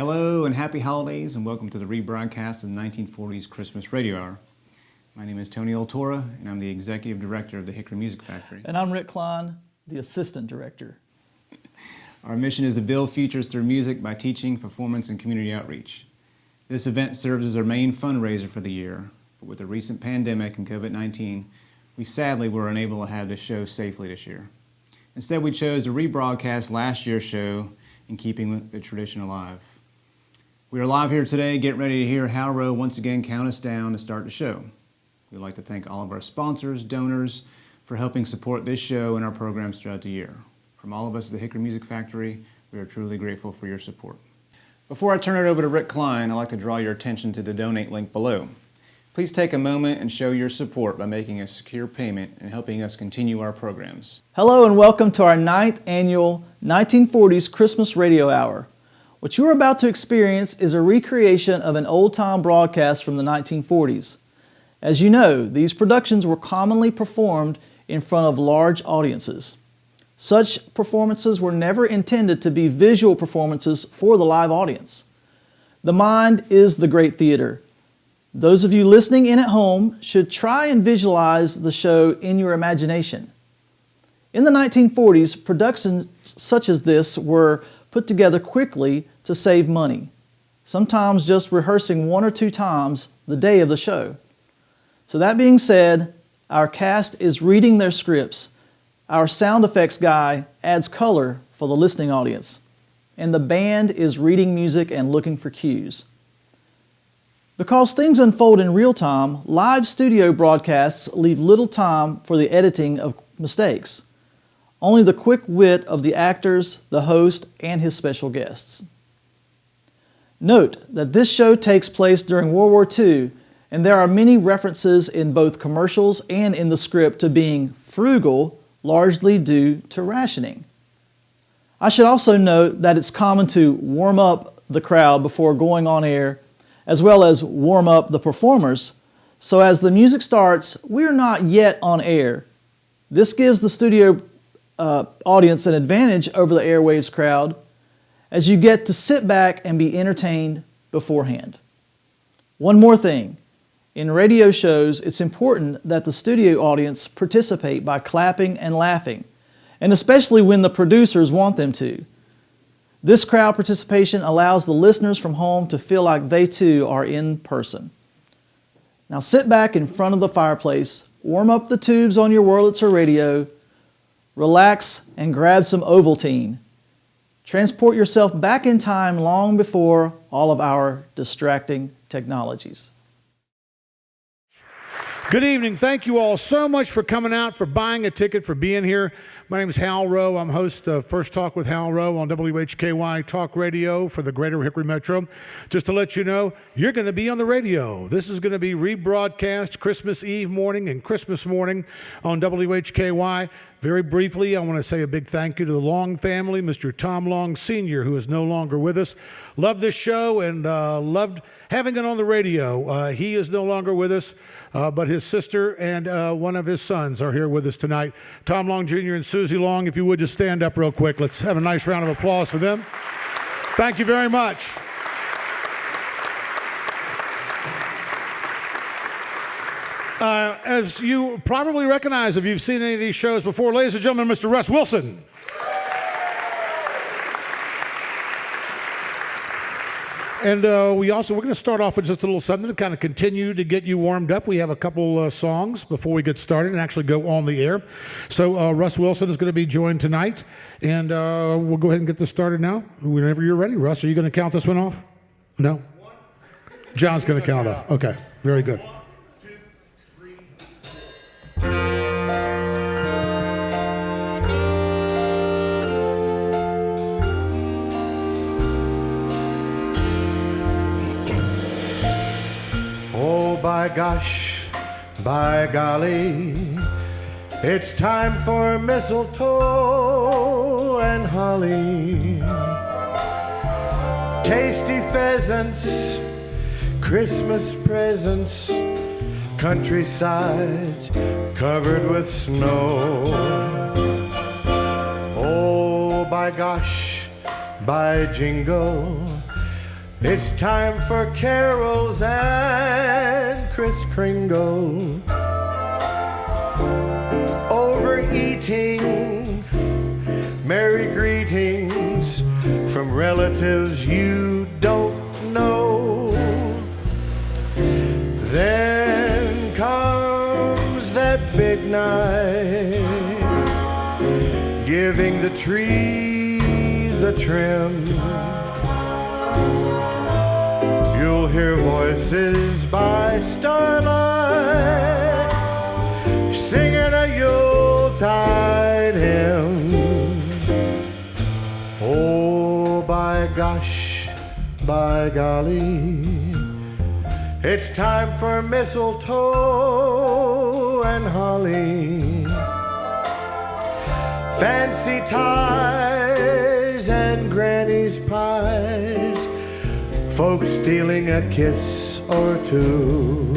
Hello and happy holidays and welcome to the rebroadcast of the 1940s Christmas Radio Hour. My name is Tony Oltora and I'm the Executive Director of the Hickory Music Factory. And I'm Rick Klein, the Assistant Director. Our mission is to build futures through music by teaching, performance, and community outreach. This event serves as our main fundraiser for the year, but with the recent pandemic and COVID-19, we sadly were unable to have this show safely this year. Instead, we chose to rebroadcast last year's show in keeping with the tradition alive. We are live here today, getting ready to hear Hal Rowe once again count us down to start the show. We'd like to thank all of our sponsors, donors, for helping support this show and our programs throughout the year. From all of us at the Hickory Music Factory, we are truly grateful for your support. Before I turn it over to Rick Klein, I'd like to draw your attention to the donate link below. Please take a moment and show your support by making a secure payment and helping us continue our programs. Hello and welcome to our 9th annual 1940s Christmas Radio Hour. What you are about to experience is a recreation of an old-time broadcast from the 1940s. As you know, these productions were commonly performed in front of large audiences. Such performances were never intended to be visual performances for the live audience. The mind is the great theater. Those of you listening in at home should try and visualize the show in your imagination. In the 1940s, productions such as this were put together quickly to save money, sometimes just rehearsing 1 or 2 times the day of the show. So that being said, our cast is reading their scripts, our sound effects guy adds color for the listening audience, and the band is reading music and looking for cues. Because things unfold in real time, live studio broadcasts leave little time for the editing of mistakes. Only the quick wit of the actors, the host, and his special guests. Note that this show takes place during World War II, and there are many references in both commercials and in the script to being frugal, largely due to rationing. I should also note that it's common to warm up the crowd before going on air, as well as warm up the performers, so as the music starts, we're not yet on air. This gives the studio audience an advantage over the airwaves crowd, as you get to sit back and be entertained beforehand. One more thing. In radio shows, it's important that the studio audience participate by clapping and laughing, and especially when the producers want them to. This crowd participation allows the listeners from home to feel like they too are in person. Now sit back in front of the fireplace, warm up the tubes on your Wurlitzer radio, relax and grab some Ovaltine. Transport yourself back in time long before all of our distracting technologies. Good evening. Thank you all so much for coming out, for buying a ticket, for being here. My name is Hal Rowe. I'm host of First Talk with Hal Rowe on WHKY Talk Radio for the Greater Hickory Metro. Just to let you know, you're going to be on the radio. This is going to be rebroadcast Christmas Eve morning and Christmas morning on WHKY. Very briefly, I want to say a big thank you to the Long family, Mr. Tom Long Sr., who is no longer with us. Loved this show and loved having it on the radio. He is no longer with us, but his sister and one of his sons are here with us tonight. Tom Long Jr. and Susie Long, if you would just stand up real quick. Let's have a nice round of applause for them. Thank you very much. As you probably recognize if you've seen any of these shows before, ladies and gentlemen, Mr. Russ Wilson. And we're going to start off with just a little something to kind of continue to get you warmed up. We have a couple songs before we get started and actually go on the air. So Russ Wilson is going to be joined tonight, and we'll go ahead and get this started now. Whenever you're ready. Russ, are you going to count this one off? No? John's going to count off. Okay, very good. By gosh, by golly, it's time for mistletoe and holly. Tasty pheasants, Christmas presents, countryside covered with snow. Oh, by gosh, by jingo, It's time for carols and Kris Kringle. Overeating, merry greetings from relatives you don't know. Then comes that big night, giving the tree the trim. You'll hear voices by starlight singing a Yuletide hymn. Oh, by gosh, by golly, it's time for mistletoe and holly, fancy ties and granny's pies, folks stealing a kiss or two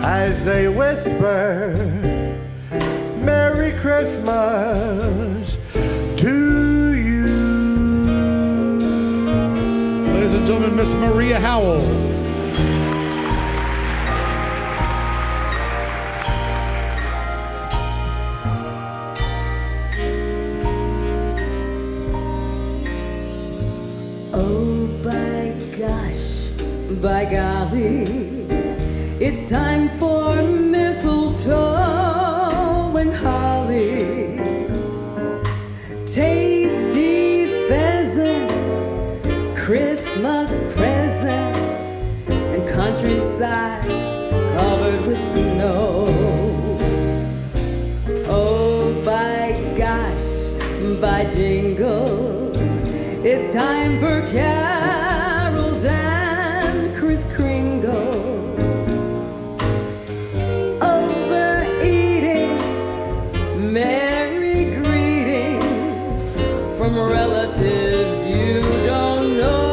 as they whisper Merry Christmas to you. Ladies and gentlemen, Miss Maria Howell. Oh, by gosh, by golly, it's time for mistletoe and holly, tasty pheasants, Christmas presents, and countrysides covered with snow. Oh, by gosh, by jingle, it's time for carols and Kris Kringle. Overeating, merry greetings from relatives you don't know.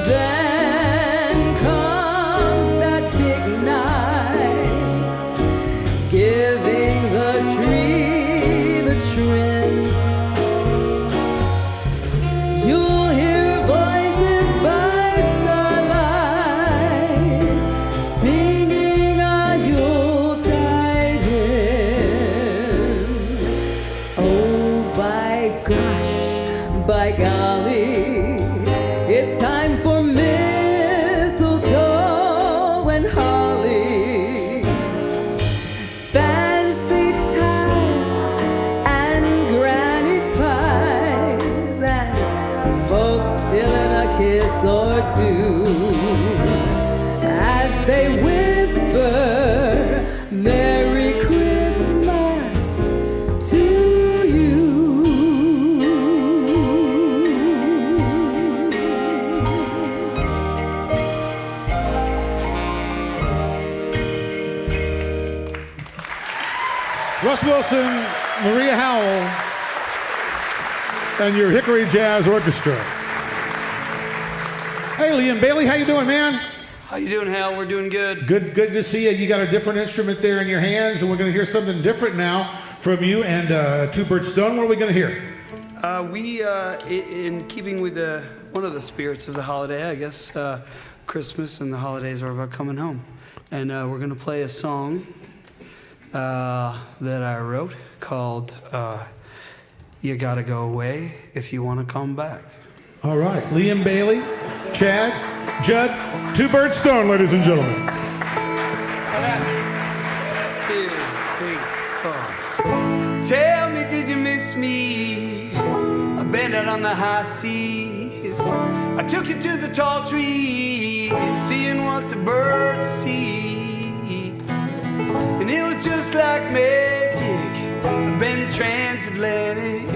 Then comes that big night, giving the tree the trim. You'll hear voices by starlight singing a Yuletide hymn. Oh, by gosh, by golly, it's time for mistletoe and holly, fancy ties and granny's pies, and folks stealing a kiss or two as they whisper Merry Christmas to you. Russ Wilson, Maria Howell, and your Hickory Jazz Orchestra. Hey, Liam Bailey, how you doing, man? How you doing, Hal? We're doing good. Good to see you. You got a different instrument there in your hands, and we're going to hear something different now from you and Two Bird Stone. What are we going to hear? In keeping with one of the spirits of the holiday, I guess, Christmas and the holidays are about coming home. And we're going to play a song that I wrote called You Gotta Go Away If You Want to Come Back. All right. Liam Bailey, Chad, Judd, Two Bird Stone, ladies and gentlemen. 1, 2, 3, 4. Tell me, did you miss me? I've been out on the high seas. I took you to the tall trees, seeing what the birds see. And it was just like magic. I've been transatlantic.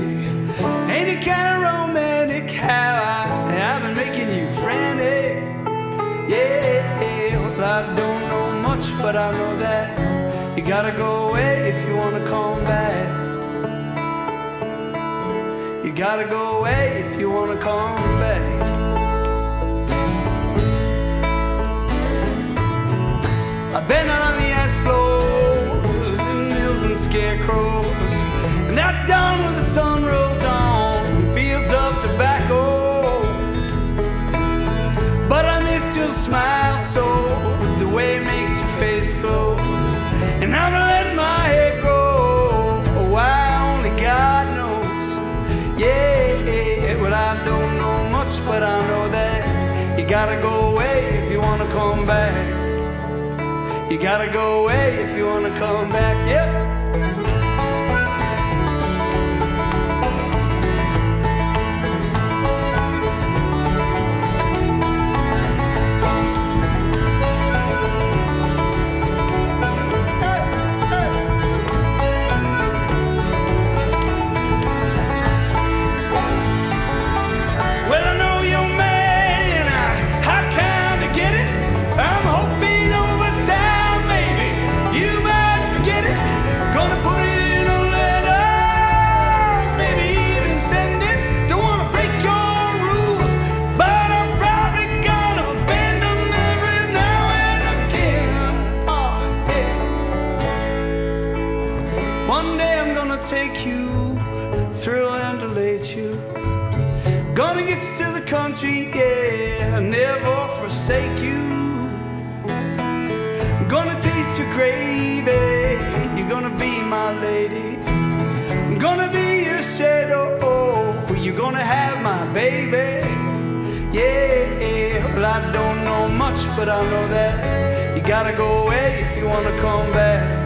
Ain't it kind of romantic how I've been making you frantic? Yeah, well, I don't know much, but I know that you gotta go away if you wanna come back. You gotta go away if you wanna come back. I've been out on the ice floors, mills and scarecrows, and that dawn when the sun rose on fields of tobacco. but I know that you gotta go away if you wanna come back. You gotta go away if you wanna come back, yep. Take you, thrill and elate you. Gonna get you to the country, yeah, never forsake you. Gonna taste your gravy, you're gonna be my lady. I'm gonna be your shadow, you're gonna have my baby. Yeah, well I don't know much, but I know that you gotta go away if you wanna come back.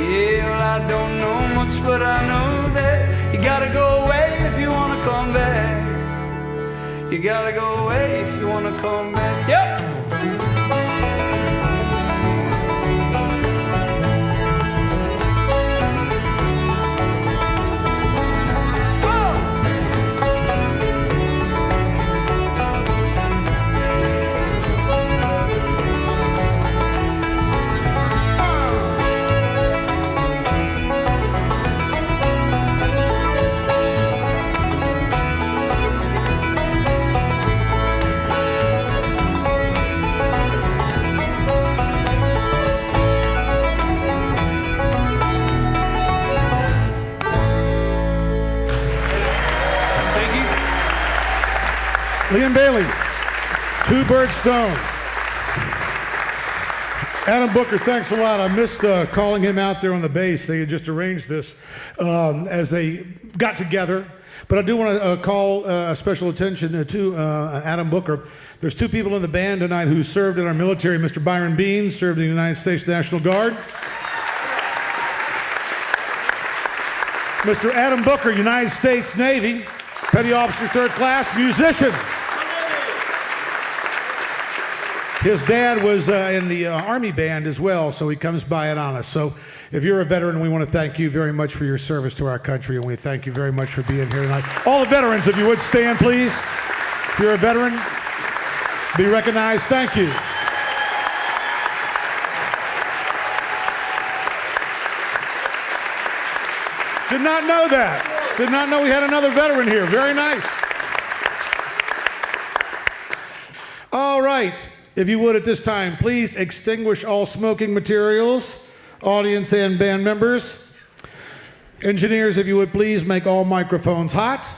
Yeah, well, I don't know much, but I know that you gotta go away if you wanna come back. You gotta go away if you wanna come back. Yep. Liam Bailey, Two-Bird Stone. Adam Booker, thanks a lot. I missed calling him out there on the bass. They had just arranged this as they got together. But I do want to call special attention to Adam Booker. There's two people in the band tonight who served in our military. Mr. Byron Bean served in the United States National Guard. Mr. Adam Booker, United States Navy, Petty Officer, 3rd Class, musician. His dad was in the Army band as well, so he comes by it on us. So if you're a veteran, we want to thank you very much for your service to our country, and we thank you very much for being here tonight. All the veterans, if you would stand, please. If you're a veteran, be recognized. Thank you. Did not know that. Did not know we had another veteran here. Very nice. All right. If you would at this time, please extinguish all smoking materials, audience and band members. Engineers, if you would please make all microphones hot.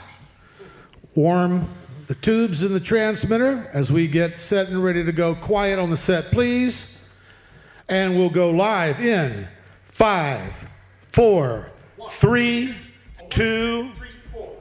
Warm the tubes in the transmitter as we get set and ready to go. Quiet on the set, please. And we'll go live in 5, 4, 3, 2, 4.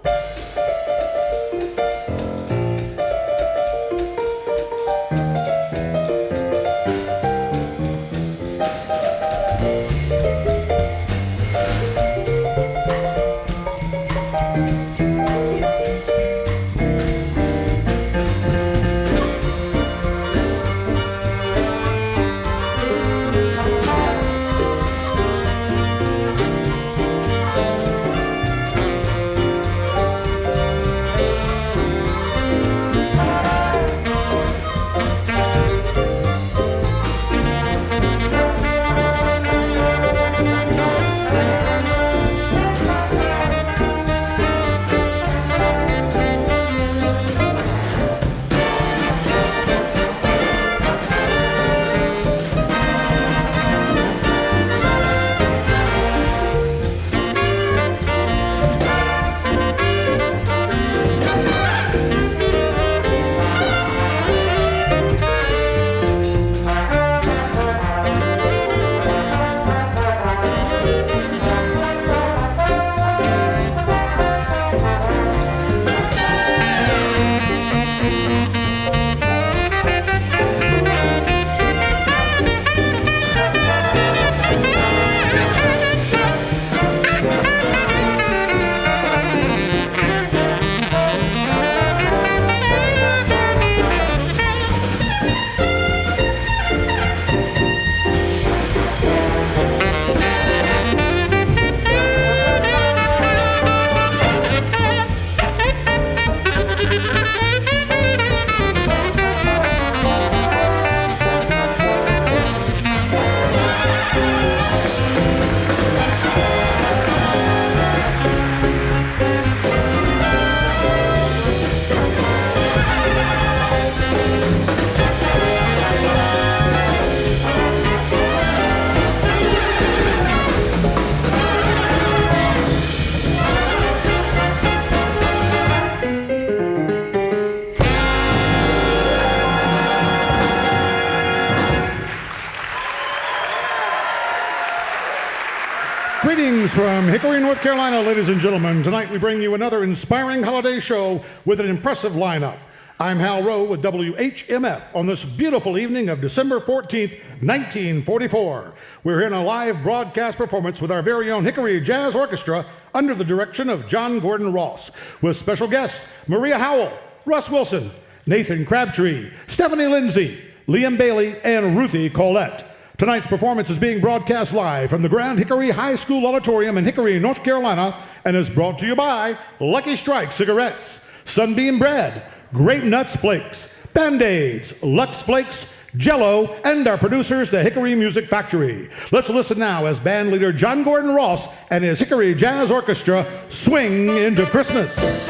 Greetings from Hickory, North Carolina, ladies and gentlemen. Tonight we bring you another inspiring holiday show with an impressive lineup. I'm Hal Rowe with WHMF on this beautiful evening of December 14th, 1944. We're here in a live broadcast performance with our very own Hickory Jazz Orchestra under the direction of John Gordon Ross, with special guests Maria Howell, Russ Wilson, Nathan Crabtree, Stephanie Lindsay, Liam Bailey, and Ruthie Collette. Tonight's performance is being broadcast live from the Grand Hickory High School Auditorium in Hickory, North Carolina, and is brought to you by Lucky Strike Cigarettes, Sunbeam Bread, Grape Nuts Flakes, Band-Aids, Lux Flakes, Jell-O, and our producers, the Hickory Music Factory. Let's listen now as band leader John Gordon Ross and his Hickory Jazz Orchestra swing into Christmas.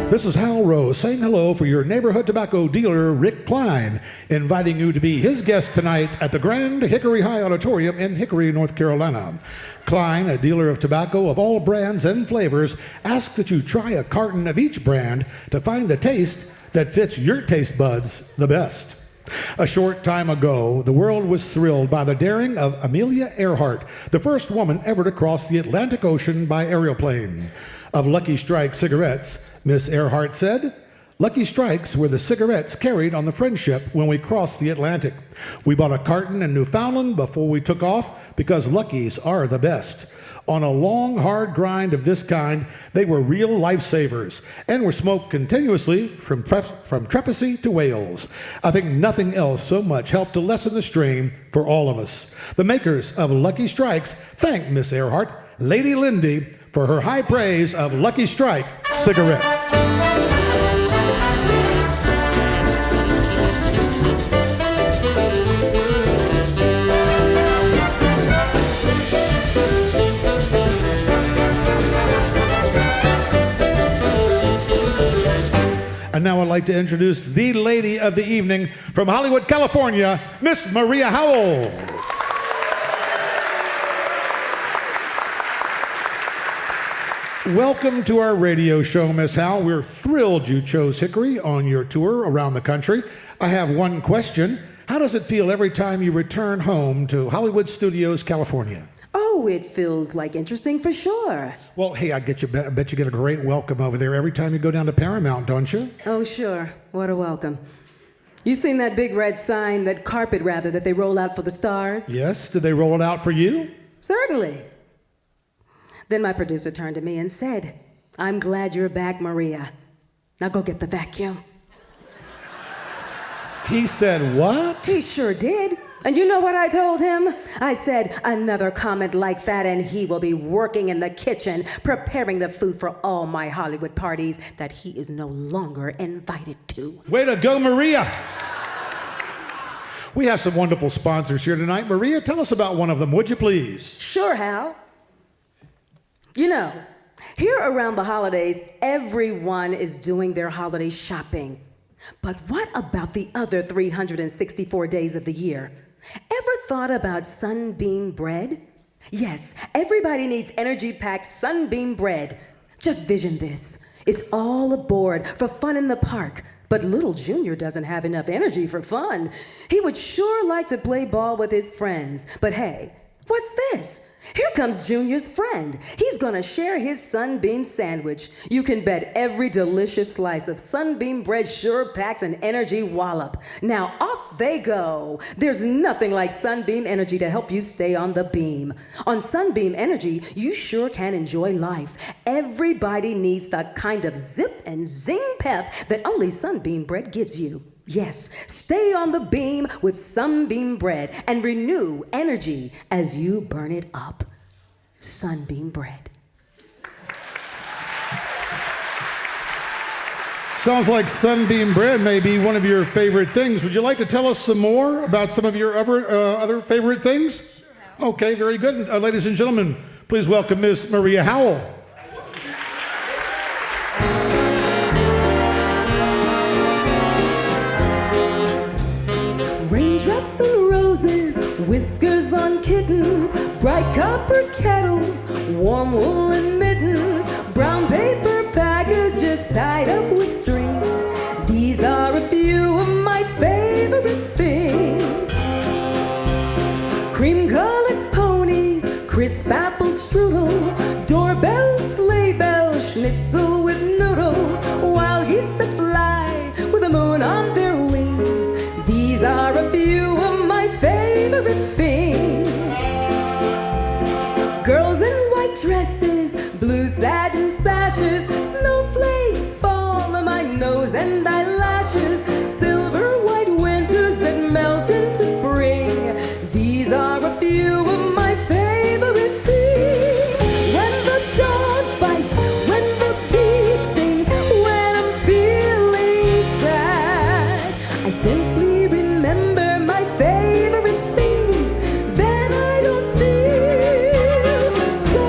This is Hal Rowe saying hello for your neighborhood tobacco dealer, Rick Klein, inviting you to be his guest tonight at the Grand Hickory High Auditorium in Hickory, North Carolina. Klein, a dealer of tobacco of all brands and flavors, asks that you try a carton of each brand to find the taste that fits your taste buds the best. A short time ago, the world was thrilled by the daring of Amelia Earhart, the first woman ever to cross the Atlantic Ocean by aeroplane. Of Lucky Strike cigarettes, Miss Earhart said, "Lucky Strikes were the cigarettes carried on the Friendship when we crossed the Atlantic. We bought a carton in Newfoundland before we took off because Luckies are the best. On a long, hard grind of this kind, they were real lifesavers and were smoked continuously from Trepassey to Wales. I think nothing else so much helped to lessen the strain for all of us." The makers of Lucky Strikes thank Miss Earhart, Lady Lindy, for her high praise of Lucky Strike cigarettes. And now I'd like to introduce the lady of the evening from Hollywood, California, Miss Maria Howell. Welcome to our radio show, Miss Howell. We're thrilled you chose Hickory on your tour around the country. I have one question. How does it feel every time you return home to Hollywood Studios, California? Oh, it feels like interesting for sure. Well, hey, I bet you get a great welcome over there every time you go down to Paramount, don't you? Oh, sure. What a welcome. You seen that big red sign, that carpet rather, that they roll out for the stars? Yes. Did they roll it out for you? Certainly. Then my producer turned to me and said, "I'm glad you're back, Maria. Now go get the vacuum." He said what? He sure did. And you know what I told him? I said, another comment like that and he will be working in the kitchen, preparing the food for all my Hollywood parties that he is no longer invited to. Way to go, Maria. We have some wonderful sponsors here tonight. Maria, tell us about one of them, would you please? Sure, Hal. You know, here around the holidays, everyone is doing their holiday shopping. But what about the other 364 days of the year? Ever thought about Sunbeam bread? Yes, everybody needs energy-packed Sunbeam bread. Just vision this. It's all aboard for fun in the park. But little Junior doesn't have enough energy for fun. He would sure like to play ball with his friends. But hey, what's this? Here comes Junior's friend. He's gonna share his Sunbeam sandwich. You can bet every delicious slice of Sunbeam bread sure packs an energy wallop. Now off they go. There's nothing like Sunbeam Energy to help you stay on the beam. On Sunbeam Energy, you sure can enjoy life. Everybody needs the kind of zip and zing pep that only Sunbeam bread gives you. Yes, stay on the beam with Sunbeam bread and renew energy as you burn it up. Sunbeam bread. Sounds like Sunbeam bread may be one of your favorite things. Would you like to tell us some more about some of your other favorite things? Sure. Okay, very good. Ladies and gentlemen, please welcome Miss Maria Howell. Raindrops on roses, whiskers on kittens, bright copper kettles, warm woolen mittens, brown paper packages tied up with strings. These are a few of my favorite things. Cream-colored ponies, crisp apple strudels, doorbells, sleigh bells, schnitzel with noodles, wild geese that fly with the moon on their wings. These are a few of my favorite things. Girls in white dresses, blue satin sashes, snowflakes fall on my nose and eyelashes, silver white winters that melt into spring. These are a few of my favorite things. When the dog bites, when the bee stings, when I'm feeling sad, I simply remember my favorite things. Then I don't feel so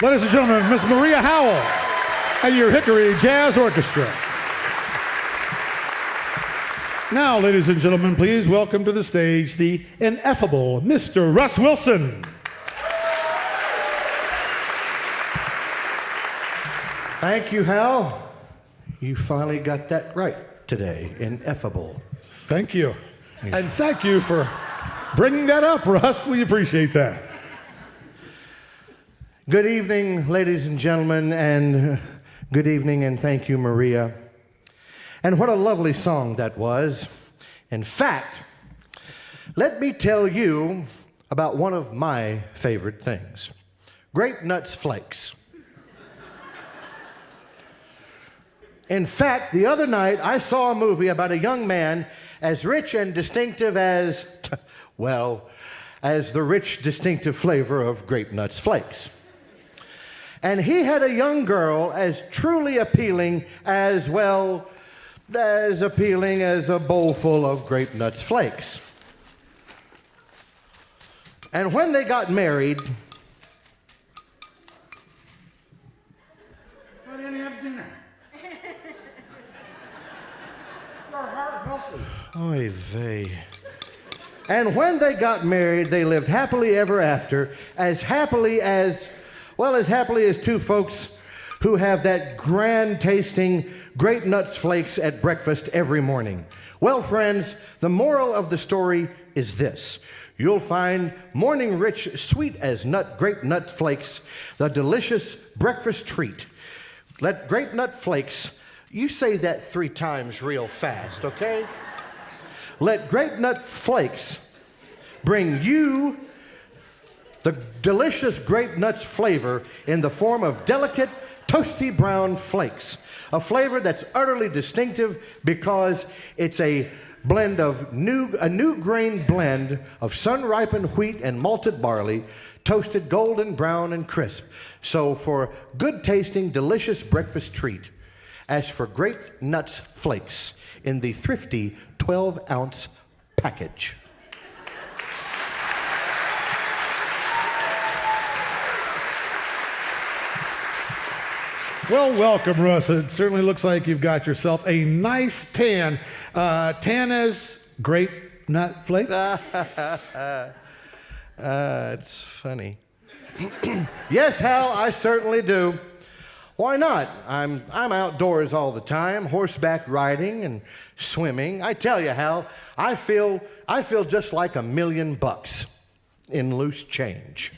Ladies and gentlemen, Miss Maria Howell and your Hickory Jazz Orchestra. Now, ladies and gentlemen, please welcome to the stage the ineffable Mr. Russ Wilson. Thank you, Hal. You finally got that right today, ineffable. Thank you. And thank you for bringing that up, Russ. We appreciate that. Good evening, ladies and gentlemen, and good evening, and thank you, Maria. And what a lovely song that was. In fact, let me tell you about one of my favorite things. Grape Nuts Flakes. In fact, the other night I saw a movie about a young man as rich and distinctive as, well, as the rich, distinctive flavor of Grape Nuts Flakes. And he had a young girl as truly appealing as, well, as appealing as a bowl full of Grape Nuts Flakes. And when they got married, I didn't have dinner. Your heart healthy. oy vey. And when they got married, they lived happily ever after, as happily as two folks who have that grand tasting Grape Nuts Flakes at breakfast every morning. Well, friends, the moral of the story is this. You'll find morning rich, sweet as nut Grape Nut Flakes, the delicious breakfast treat. Let Grape Nut Flakes, you say that 3 times real fast, okay? Let Grape Nut Flakes bring you the delicious grape nuts flavor in the form of delicate, toasty brown flakes. A flavor that's utterly distinctive because it's a blend of a new grain blend of sun-ripened wheat and malted barley, toasted golden brown and crisp. So for good tasting, delicious breakfast treat, as for Grape Nuts Flakes, in the thrifty 12-ounce package. Well, welcome, Russ. It certainly looks like you've got yourself a nice tan. Tan as grape nut flakes. It's funny. Yes, Hal, I certainly do. Why not? I'm outdoors all the time, horseback riding and swimming. I tell you, Hal, I feel just like $1 million in loose change.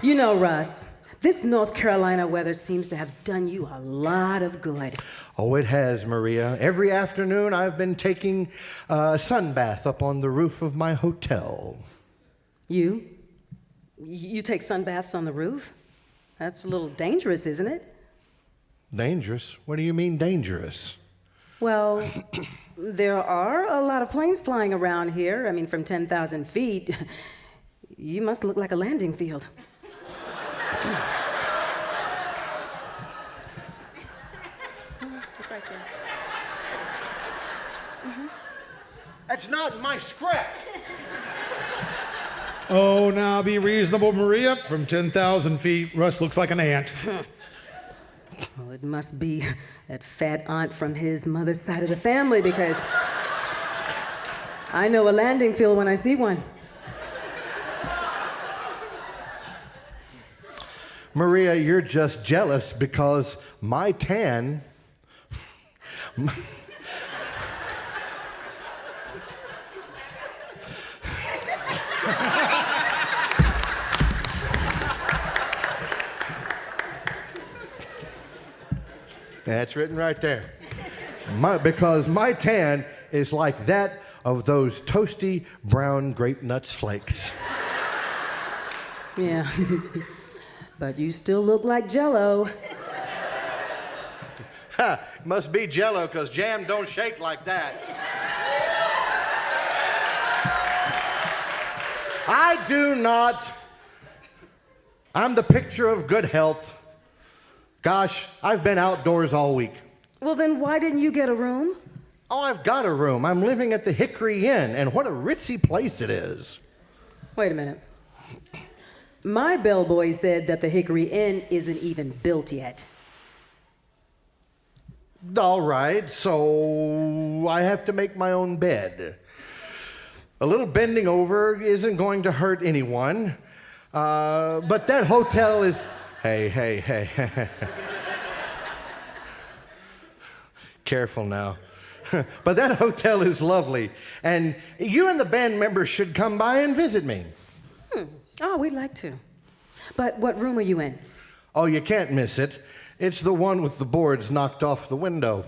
You know, Russ, this North Carolina weather seems to have done you a lot of good. Oh, it has, Maria. Every afternoon I've been taking a sun bath up on the roof of my hotel. You take sun baths on the roof? That's a little dangerous, isn't it? Dangerous? What do you mean dangerous? Well, there are a lot of planes flying around here. I mean, from 10,000 feet, you must look like a landing field. It's right there. That's not my script. Oh, now be reasonable, Maria. From 10,000 feet, Russ looks like an ant. Well, it must be that fat aunt from his mother's side of the family, because I know a landing field when I see one. Maria, you're just jealous because my tan... That's written right there. Because my tan is like that of those toasty brown grape nuts flakes. Yeah. But you still look like Jell-O. Ha! Must be Jell-O, because jam don't shake like that. I do not. I'm the picture of good health. Gosh, I've been outdoors all week. Well, then why didn't you get a room? Oh, I've got a room. I'm living at the Hickory Inn, and what a ritzy place it is. Wait a minute. My bellboy said that the Hickory Inn isn't even built yet. All right, so I have to make my own bed. A little bending over isn't going to hurt anyone, but that hotel is... Hey. Careful now. But that hotel is lovely, and you and the band members should come by and visit me. Oh, we'd like to. But what room are you in? Oh, you can't miss it. It's the one with the boards knocked off the window.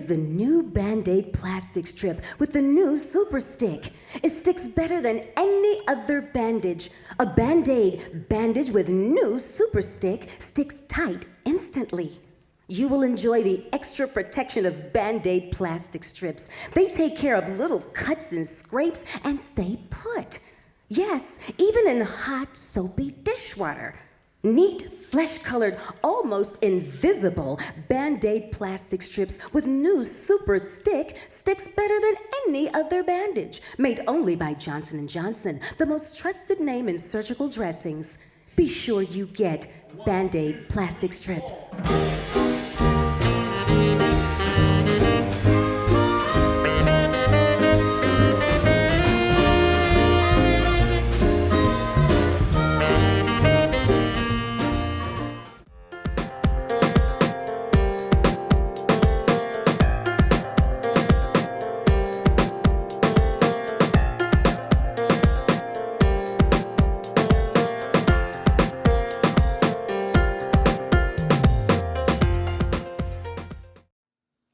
The new Band-Aid plastic strip with the new Super Stick. It sticks better than any other bandage. A Band-Aid bandage with new Super Stick sticks tight instantly. You will enjoy the extra protection of Band-Aid plastic strips. They take care of little cuts and scrapes and stay put. Yes, even in hot, soapy dishwater. Neat, flesh-colored, almost invisible Band-Aid plastic strips with new Super Stick sticks better than any other bandage. Made only by Johnson & Johnson, the most trusted name in surgical dressings. Be sure you get Band-Aid plastic strips.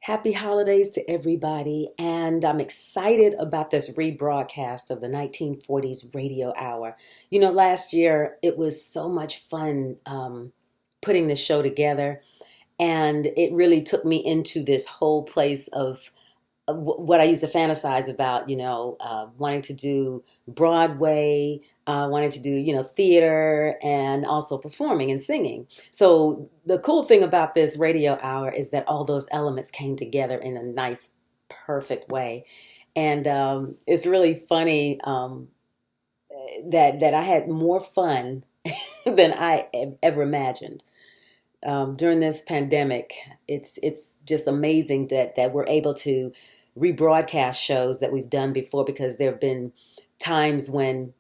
Happy holidays to everybody, and I'm excited about this rebroadcast of the 1940s Radio Hour. You know, last year it was so much fun putting this show together, and it really took me into this whole place of what I used to fantasize about, wanting to do Broadway, wanting to do, theater, and also performing and singing. So the cool thing about this radio hour is that all those elements came together in a nice, perfect way. And it's really funny that I had more fun than I ever imagined. During this pandemic, it's just amazing that we're able to rebroadcast shows that we've done before, because there have been times when,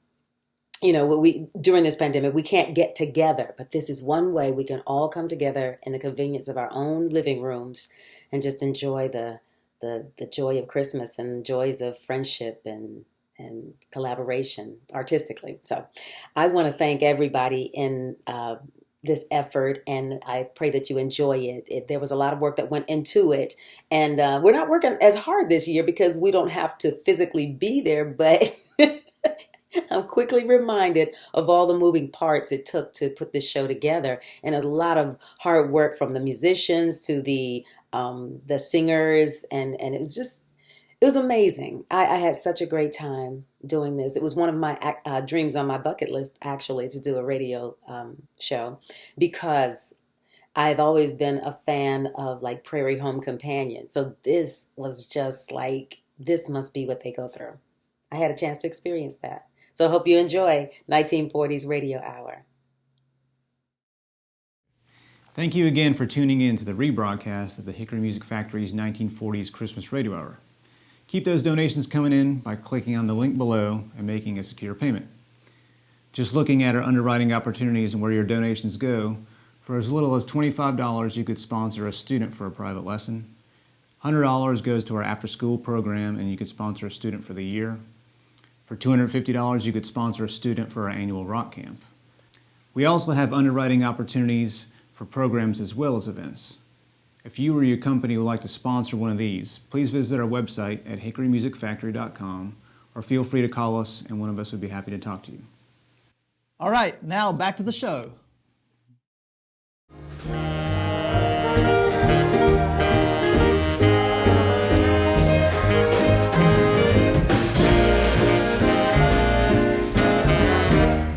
during this pandemic, we can't get together. But this is one way we can all come together in the convenience of our own living rooms and just enjoy the joy of Christmas and joys of friendship and collaboration artistically. So I want to thank everybody in this effort, and I pray that you enjoy it. There was a lot of work that went into it, and we're not working as hard this year because we don't have to physically be there, but I'm quickly reminded of all the moving parts it took to put this show together, and a lot of hard work from the musicians to the singers, and it was amazing. I had such a great time doing this. It was one of my dreams on my bucket list, actually, to do a radio show, because I've always been a fan of like Prairie Home Companion. So this was just like, this must be what they go through. I had a chance to experience that. So I hope you enjoy 1940s Radio Hour. Thank you again for tuning in to the rebroadcast of the Hickory Music Factory's 1940s Christmas Radio Hour. Keep those donations coming in by clicking on the link below and making a secure payment. Just looking at our underwriting opportunities and where your donations go, for as little as $25 you could sponsor a student for a private lesson. $100 goes to our after-school program and you could sponsor a student for the year. For $250 you could sponsor a student for our annual rock camp. We also have underwriting opportunities for programs as well as events. If you or your company would like to sponsor one of these, please visit our website at hickorymusicfactory.com, or feel free to call us and one of us would be happy to talk to you. All right, now back to the show.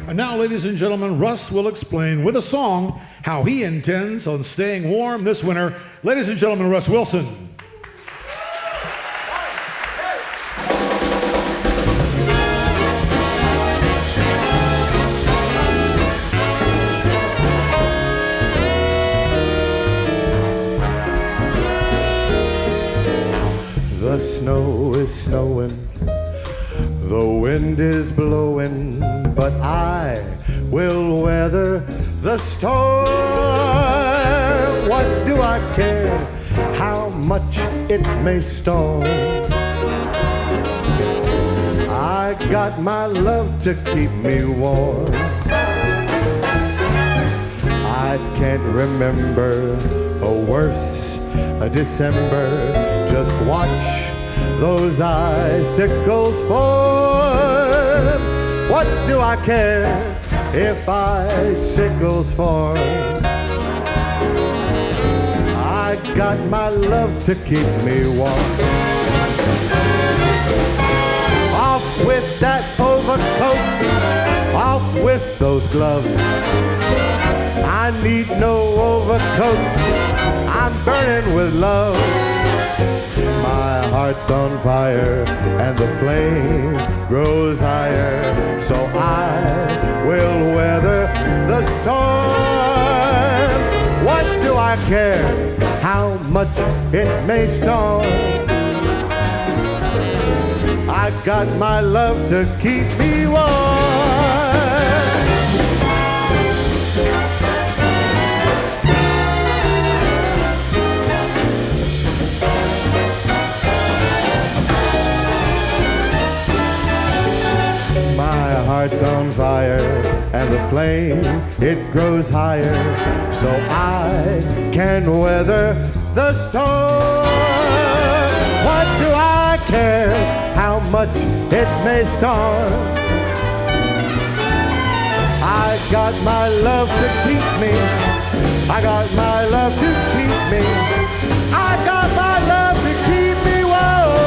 And now, ladies and gentlemen, Russ will explain with a song how he intends on staying warm this winter. Ladies and gentlemen, Russ Wilson. The snow is snowing, the wind is blowing, but I will weather the storm. What do I care how much it may storm? I got my love to keep me warm. I can't remember a worse December. Just watch those icicles form. What do I care if icicles form? I got my love to keep me warm. Off with that overcoat, off with those gloves. I need no overcoat, I'm burning with love. My heart's on fire and the flame grows higher, so I will weather the storm. What do I care how much it may storm? I got my love to keep me warm. Heart's on fire and the flame, it grows higher, so I can weather the store. What do I care how much it may start? I got my love to keep me. I got my love to keep me. I got my love to keep me warm.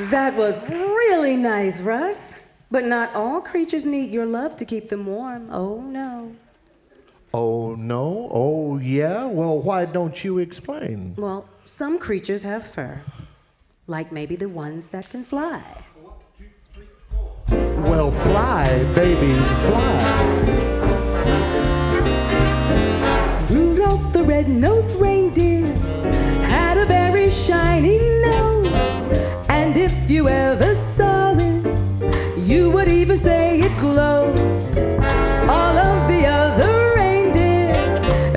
That was really nice, Russ. But not all creatures need your love to keep them warm. Oh, no. Oh, no? Oh, yeah? Well, why don't you explain? Well, some creatures have fur. Like maybe the ones that can fly. Well, fly, baby, fly. Rudolph the red-nosed reindeer had a very shiny nose. And if you ever saw it, you would even say it glows. All of the other reindeer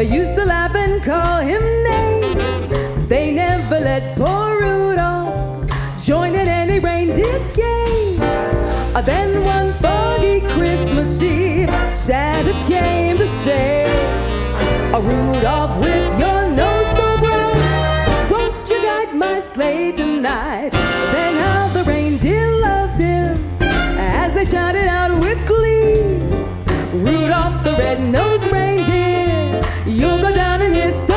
used to laugh and call him names. They never let poor Rudolph join in any reindeer games. Then one foggy Christmas Eve, Santa came to say, Rudolph, with your nose so bright, won't you guide my sleigh tonight? Then how the reindeer loved him as they shouted out with glee, Rudolph the red-nosed reindeer, you'll go down in history.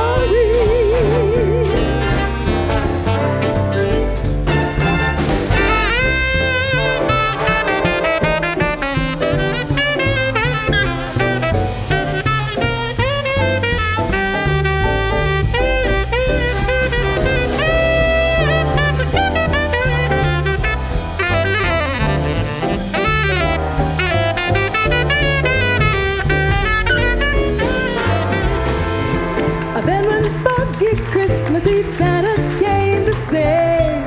Then one foggy Christmas Eve, Santa came to say,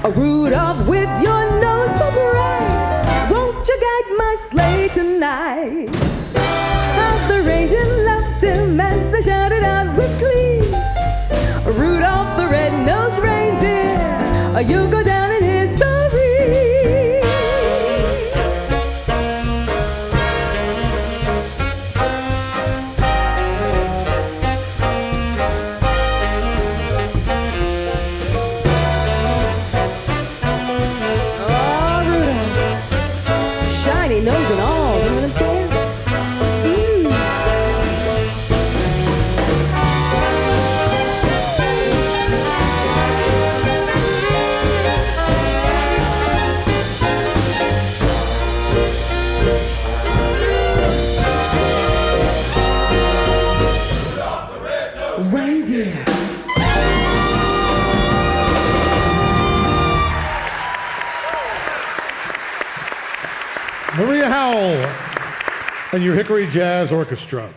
Rudolph, with your nose so bright, won't you guide my sleigh tonight? How the reindeer loved him as they shouted out with glee, Rudolph the red-nosed reindeer, you'll go down in history. Shiny nose and all, you know what I'm saying? Reindeer. Maria Howell and your Hickory Jazz Orchestra.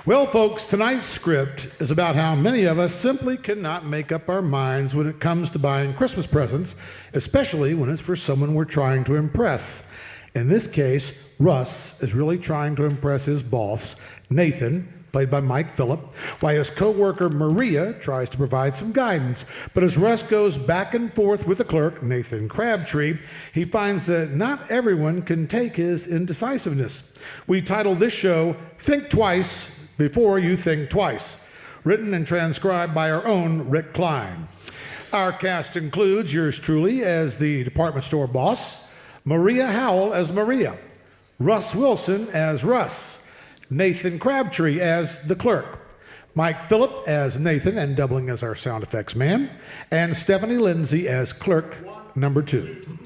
Well, folks, tonight's script is about how many of us simply cannot make up our minds when it comes to buying Christmas presents, especially when it's for someone we're trying to impress. In this case, Russ is really trying to impress his boss, Nathan, played by Mike Phillip, while his co-worker Maria tries to provide some guidance. But as Russ goes back and forth with the clerk, Nathan Crabtree, he finds that not everyone can take his indecisiveness. We titled this show, Think Twice Before You Think Twice, written and transcribed by our own Rick Klein. Our cast includes yours truly as the department store boss, Maria Howell as Maria, Russ Wilson as Russ, Nathan Crabtree as the clerk, Mike Phillip as Nathan and doubling as our sound effects man, and Stephanie Lindsay as clerk number 2.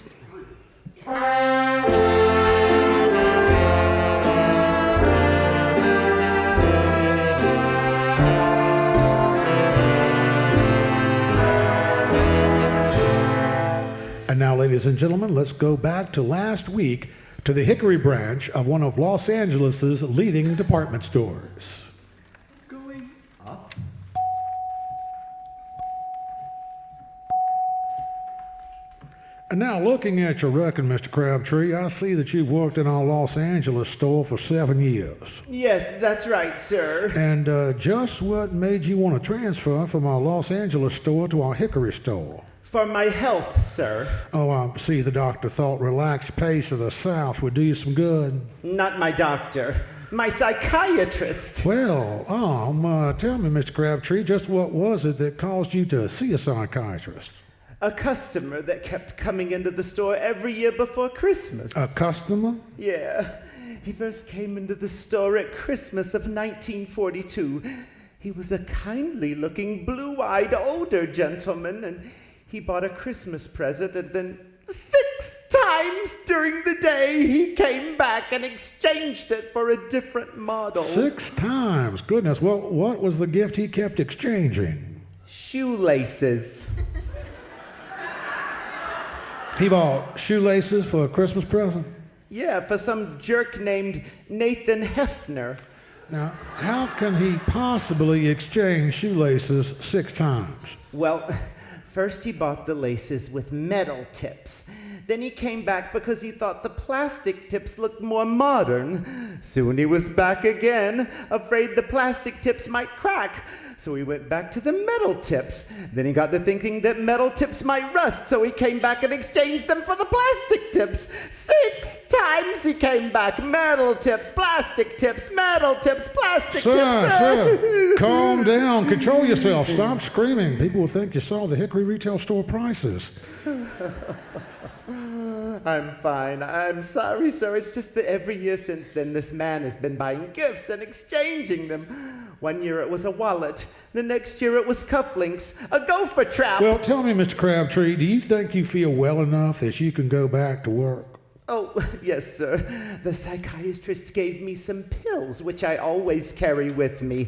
And now, ladies and gentlemen, let's go back to last week to the Hickory branch of one of Los Angeles' leading department stores. Going up. And now, looking at your record, Mr. Crabtree, I see that you've worked in our Los Angeles store for 7 years. Yes, that's right, sir. And just what made you want to transfer from our Los Angeles store to our Hickory store? For my health, sir. Oh, I see the doctor thought relaxed pace of the South would do you some good. Not my doctor. My psychiatrist. Well, tell me, Mr. Crabtree, just what was it that caused you to see a psychiatrist? A customer that kept coming into the store every year before Christmas. A customer? Yeah. He first came into the store at Christmas of 1942. He was a kindly-looking, blue-eyed older gentleman, and he bought a Christmas present, and then 6 times during the day he came back and exchanged it for a different model. 6 times? Goodness, well, what was the gift he kept exchanging? Shoelaces. He bought shoelaces for a Christmas present? Yeah, for some jerk named Nathan Hefner. Now, how can he possibly exchange shoelaces 6 times? Well, first he bought the laces with metal tips. Then he came back because he thought the plastic tips looked more modern. Soon he was back again, afraid the plastic tips might crack. So he went back to the metal tips. Then he got to thinking that metal tips might rust, so he came back and exchanged them for the plastic tips. 6 times he came back. Metal tips, plastic tips, metal tips, plastic tips. Sir, calm down. Control yourself. Stop screaming. People will think you saw the Hickory retail store prices. I'm fine. I'm sorry, sir. It's just that every year since then, this man has been buying gifts and exchanging them. One year it was a wallet. The next year it was cufflinks, a gopher trap. Well, tell me, Mr. Crabtree, do you think you feel well enough that you can go back to work? Oh, yes, sir. The psychiatrist gave me some pills, which I always carry with me.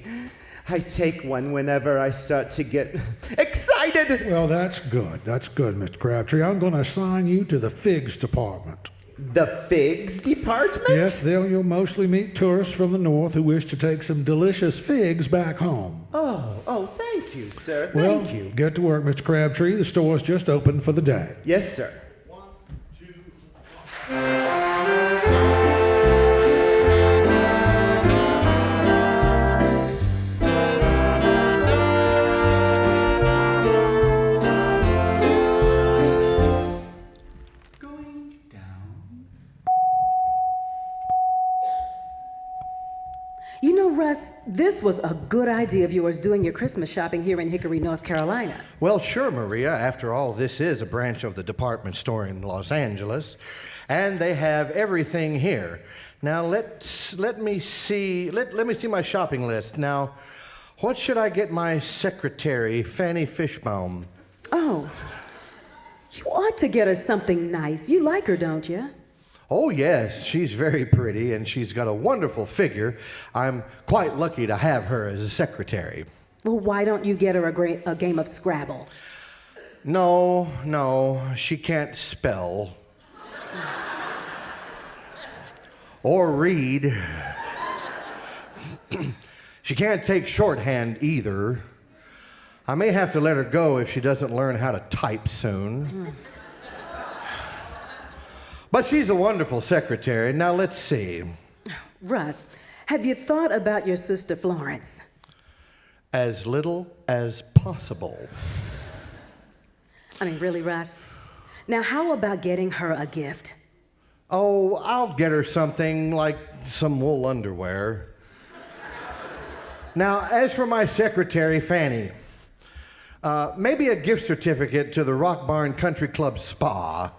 I take one whenever I start to get excited. Well, that's good. That's good, Mr. Crabtree. I'm going to assign you to the figs department. The figs department? Yes, there you'll mostly meet tourists from the north who wish to take some delicious figs back home. Oh, thank you, sir. Well, Thank you. get to work, Mr. Crabtree. The store's just opened for the day. Yes, sir. 1, 2, 1. Going down. You know, Russ, this was a good idea of yours doing your Christmas shopping here in Hickory, North Carolina. Well, sure, Maria. After all, this is a branch of the department store in Los Angeles, and they have everything here. Now, let me see my shopping list. Now, what should I get my secretary, Fanny Fishbaum? Oh, you ought to get her something nice. You like her, don't you? Oh, yes, she's very pretty, and she's got a wonderful figure. I'm quite lucky to have her as a secretary. Well, why don't you get her a game of Scrabble? No, she can't spell. Or read. She can't take shorthand either. I may have to let her go if she doesn't learn how to type soon. But she's a wonderful secretary. Now, let's see. Russ, have you thought about your sister Florence? As little as possible. I mean, really, Russ? Now, how about getting her a gift? Oh, I'll get her something like some wool underwear. Now, as for my secretary, Fanny, maybe a gift certificate to the Rock Barn Country Club Spa.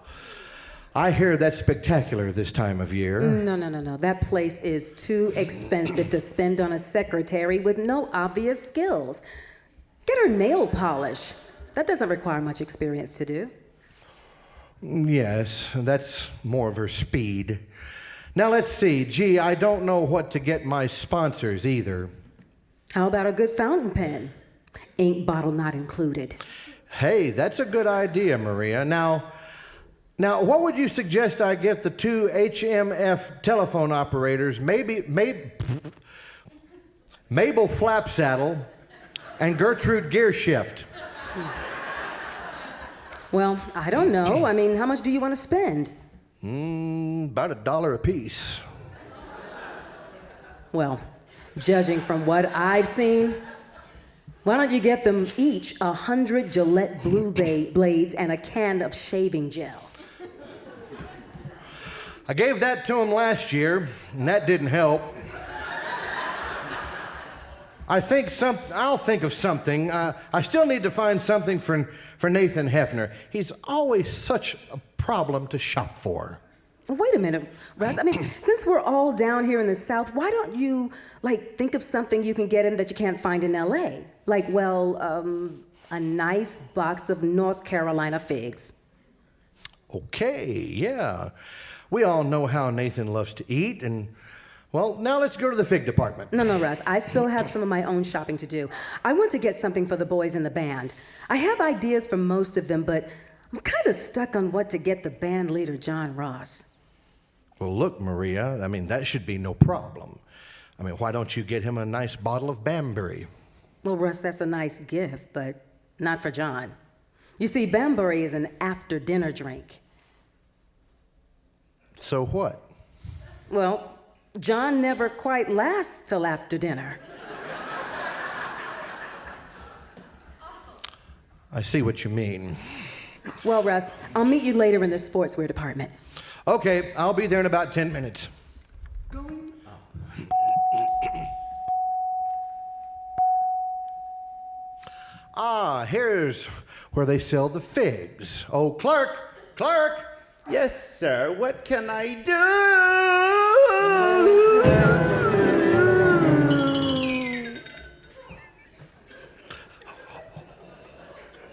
I hear that's spectacular this time of year. No. That place is too expensive to spend on a secretary with no obvious skills. Get her nail polish. That doesn't require much experience to do. Yes, that's more of her speed. Now, let's see. Gee, I don't know what to get my sponsors either. How about a good fountain pen? Ink bottle not included. Hey, that's a good idea, Maria. Now, what would you suggest I get the 2 HMF telephone operators, Mabel Flapsaddle and Gertrude Gearshift? Well, I don't know. I mean, how much do you want to spend? About $1 a piece. Well, judging from what I've seen, why don't you get them each 100 Gillette blue blades and a can of shaving gel? I gave that to him last year, and that didn't help. I'll think of something. I still need to find something for Nathan Hefner. He's always such a problem to shop for. Wait a minute, Russ. I mean, since we're all down here in the South, why don't you, think of something you can get him that you can't find in L.A.? A nice box of North Carolina figs. Okay, yeah. We all know how Nathan loves to eat, and, well, now let's go to the fig department. No, Russ. I still have some of my own shopping to do. I want to get something for the boys in the band. I have ideas for most of them, but I'm kind of stuck on what to get the band leader, John Ross. Well, look, Maria, I mean, that should be no problem. I mean, why don't you get him a nice bottle of Banbury? Well, Russ, that's a nice gift, but not for John. You see, Banbury is an after-dinner drink. So what? Well, John never quite lasts till after dinner. I see what you mean. Well, Russ, I'll meet you later in the sportswear department. Okay, I'll be there in about 10 minutes. Going up. Here's where they sell the figs. Oh, clerk! Yes, sir. What can I do?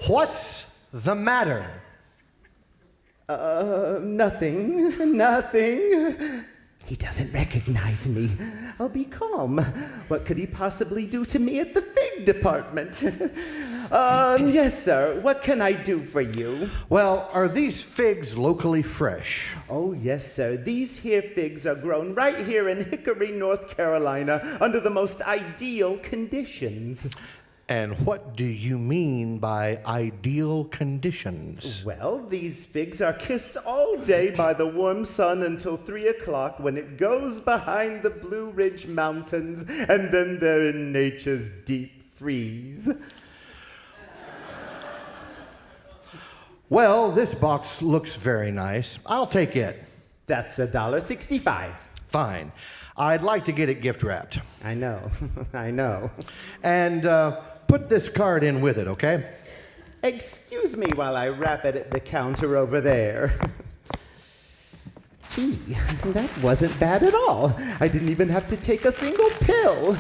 What's the matter? Nothing. He doesn't recognize me. I'll be calm. What could he possibly do to me at the fig department? Yes, sir. What can I do for you? Well, are these figs locally fresh? Oh, yes, sir. These here figs are grown right here in Hickory, North Carolina, under the most ideal conditions. And what do you mean by ideal conditions? Well, these figs are kissed all day by the warm sun until 3 o'clock when it goes behind the Blue Ridge Mountains, and then they're in nature's deep freeze. Well, this box looks very nice. I'll take it. That's $1.65. Fine. I'd like to get it gift wrapped. I know. I know. And put this card in with it, okay? Excuse me while I wrap it at the counter over there. Gee, that wasn't bad at all. I didn't even have to take a single pill.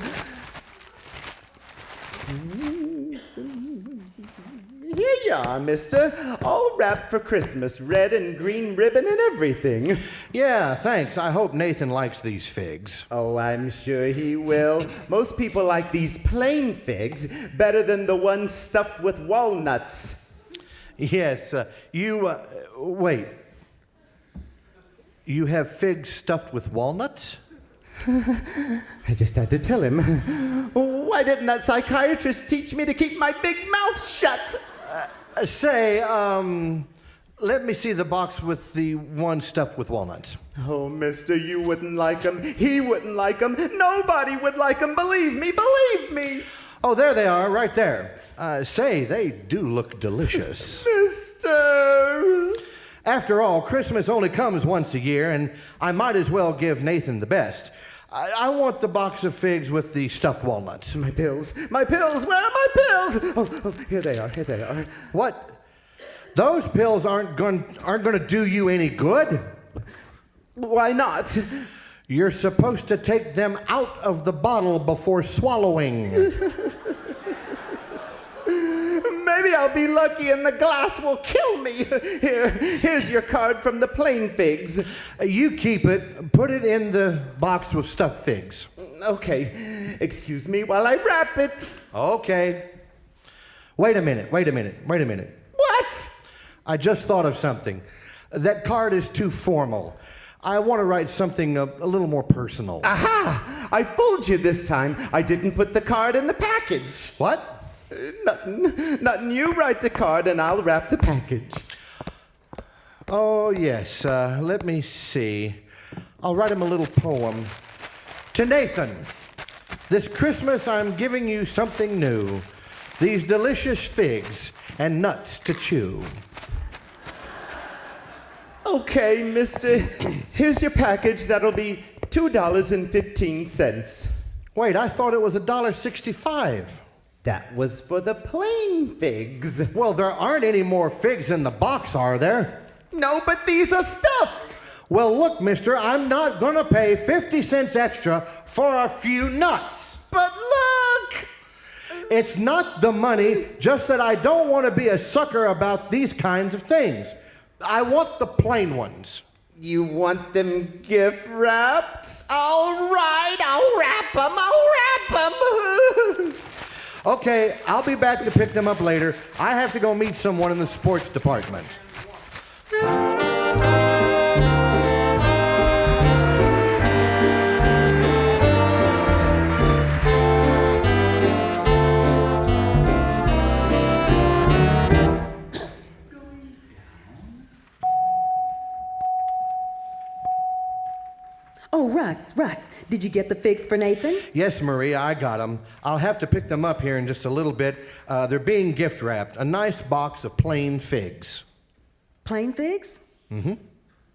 Here you are, mister. All wrapped for Christmas. Red and green ribbon and everything. Yeah, thanks. I hope Nathan likes these figs. Oh, I'm sure he will. Most people like these plain figs better than the ones stuffed with walnuts. Yes, wait. You have figs stuffed with walnuts? I just had to tell him. Why didn't that psychiatrist teach me to keep my big mouth shut? Let me see the box with the one stuffed with walnuts. Oh, mister, you wouldn't like him. He wouldn't like him. Nobody would like him. Believe me. Oh, there they are, right there. They do look delicious. Mister! After all, Christmas only comes once a year, and I might as well give Nathan the best. I want the box of figs with the stuffed walnuts. My pills. Where are my pills? Oh, here they are. What? Those pills aren't going to do you any good? Why not? You're supposed to take them out of the bottle before swallowing. Maybe I'll be lucky and the glass will kill me. Here's your card from the plain figs. You keep it. Put it in the box with stuffed figs. Okay. Excuse me while I wrap it. Okay. Wait a minute. What? I just thought of something. That card is too formal. I want to write something a little more personal. Aha! I fooled you this time. I didn't put the card in the package. What? Nothing. You write the card and I'll wrap the package. Oh, yes. Let me see. I'll write him a little poem. To Nathan, this Christmas I'm giving you something new. These delicious figs and nuts to chew. Okay, mister, here's your package. That'll be $2.15. Wait, I thought it was $1.65. That was for the plain figs. Well, there aren't any more figs in the box, are there? No, but these are stuffed. Well, look, mister, I'm not gonna pay 50 cents extra for a few nuts. But look! It's not the money, just that I don't want to be a sucker about these kinds of things. I want the plain ones. You want them gift wrapped? All right, I'll wrap them. Okay, I'll be back to pick them up later. I have to go meet someone in the sports department. Oh, Russ, did you get the figs for Nathan? Yes, Maria, I got them. I'll have to pick them up here in just a little bit. They're being gift wrapped. A nice box of plain figs. Plain figs? Mm-hmm.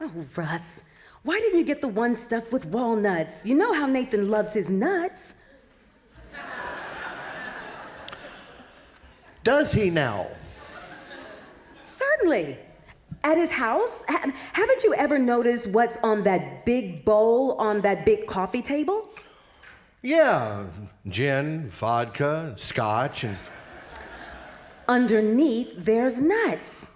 Oh, Russ, why didn't you get the one stuffed with walnuts? You know how Nathan loves his nuts. Does he now? Certainly. At his house? Haven't you ever noticed what's on that big bowl on that big coffee table? Yeah, gin, vodka, scotch, and... Underneath, there's nuts.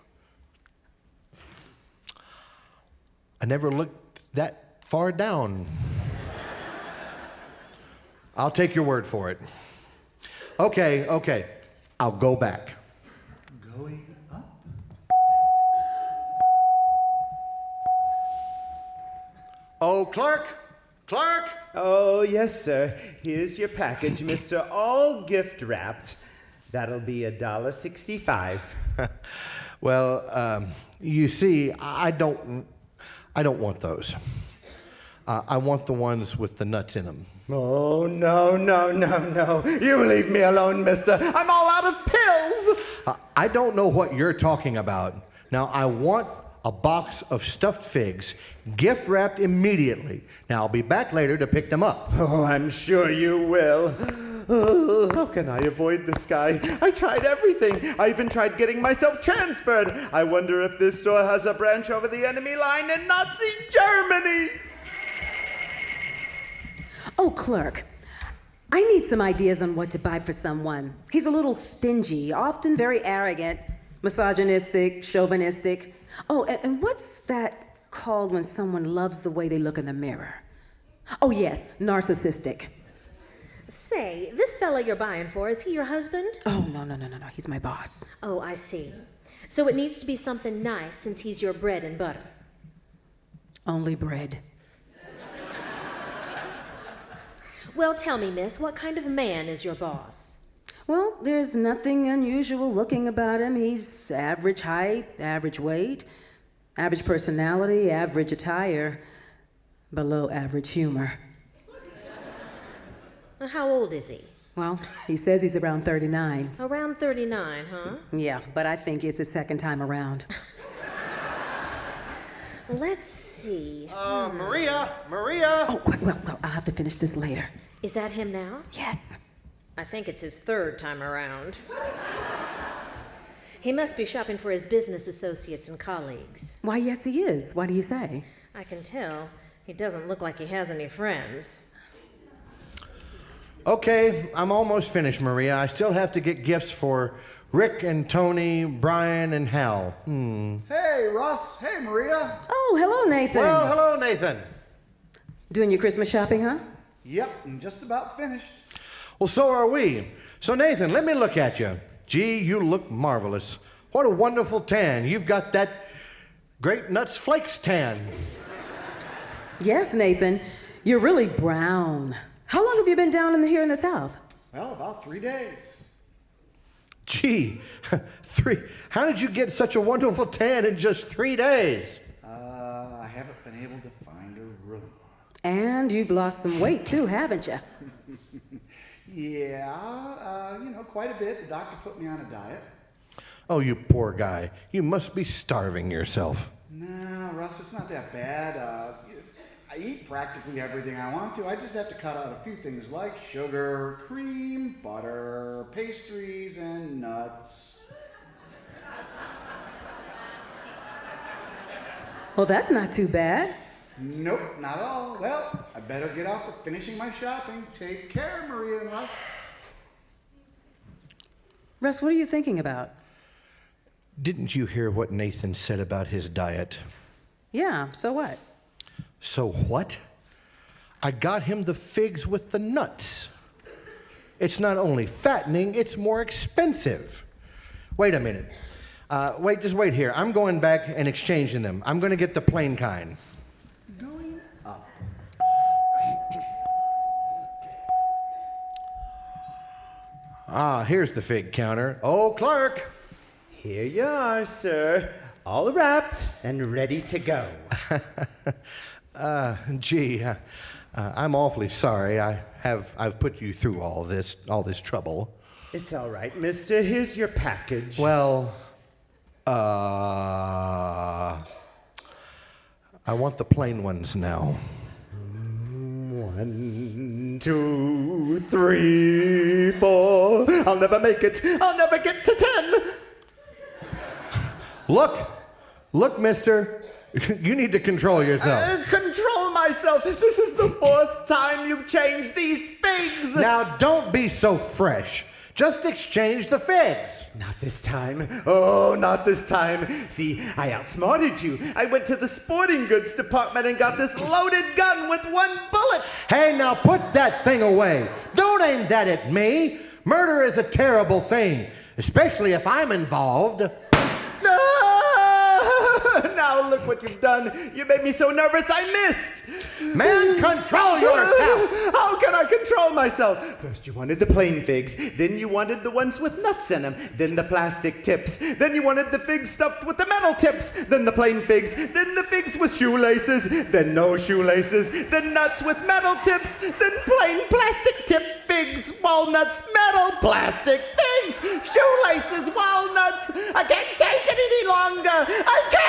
I never looked that far down. I'll take your word for it. Okay. I'll go back. Going up. Oh, Clark? Oh, yes, sir. Here's your package, mister, all gift wrapped. That'll be $1.65. Well, you see, I don't want those. I want the ones with the nuts in them. Oh, no. You leave me alone, mister. I'm all out of pills. I don't know what you're talking about. Now, I want a box of stuffed figs, gift wrapped immediately. Now, I'll be back later to pick them up. Oh, I'm sure you will. Oh, how can I avoid this guy? I tried everything. I even tried getting myself transferred. I wonder if this store has a branch over the enemy line in Nazi Germany. Oh, clerk, I need some ideas on what to buy for someone. He's a little stingy, often very arrogant, misogynistic, chauvinistic. Oh, and what's that called when someone loves the way they look in the mirror? Oh, yes, narcissistic. Say, this fella you're buying for, is he your husband? Oh, no, he's my boss. Oh, I see. So it needs to be something nice since he's your bread and butter. Only bread. Well, tell me, miss, what kind of man is your boss? Well, there's nothing unusual looking about him. He's average height, average weight, average personality, average attire, below average humor. How old is he? Well, he says he's around 39. Around 39, huh? Yeah, but I think it's his second time around. Let's see. Maria! Oh, well, I'll have to finish this later. Is that him now? Yes. I think it's his third time around. He must be shopping for his business associates and colleagues. Why, yes, he is. Why do you say? I can tell. He doesn't look like he has any friends. Okay, I'm almost finished, Maria. I still have to get gifts for Rick and Tony, Brian and Hal. Hey, Russ. Hey, Maria. Oh, hello, Nathan. Well, hello, Nathan. Doing your Christmas shopping, huh? Yep, I'm just about finished. Well, so are we. So, Nathan, let me look at you. Gee, you look marvelous. What a wonderful tan. You've got that Great Nuts Flakes tan. Yes, Nathan. You're really brown. How long have you been down here in the South? Well, about 3 days. Gee, how did you get such a wonderful tan in just 3 days? I haven't been able to find a room. And you've lost some weight too, haven't you? Yeah, quite a bit. The doctor put me on a diet. Oh, you poor guy. You must be starving yourself. No, Russ, it's not that bad. I eat practically everything I want to. I just have to cut out a few things like sugar, cream, butter, pastries, and nuts. Well, that's not too bad. Nope, not at all. Well, I better get off to finishing my shopping. Take care, Maria and Russ. Russ, what are you thinking about? Didn't you hear what Nathan said about his diet? Yeah, so what? So what? I got him the figs with the nuts. It's not only fattening, it's more expensive. Wait a minute. Just wait here. I'm going back and exchanging them. I'm going to get the plain kind. Going up. Here's the fig counter. Oh, clerk. Here you are, sir. All wrapped and ready to go. I'm awfully sorry. I've put you through all this trouble. It's all right, mister. Here's your package. Well, I want the plain ones now. 1, 2, 3, 4. I'll never make it. I'll never get to 10. Look, mister. You need to control yourself. Control myself. This is the 4th time you've changed these figs. Now, don't be so fresh. Just exchange the figs. Not this time. Oh, not this time. See, I outsmarted you. I went to the sporting goods department and got this loaded gun with 1 bullet. Hey, now put that thing away. Don't aim that at me. Murder is a terrible thing, especially if I'm involved. Now look what you've done. You made me so nervous I missed. Man, control yourself. How can I control myself? First you wanted the plain figs. Then you wanted the ones with nuts in them. Then the plastic tips. Then you wanted the figs stuffed with the metal tips. Then the plain figs. Then the figs with shoelaces. Then no shoelaces. Then nuts with metal tips. Then plain plastic tip figs. Walnuts, metal, plastic figs. Shoelaces, walnuts. I can't take it any longer. I can't!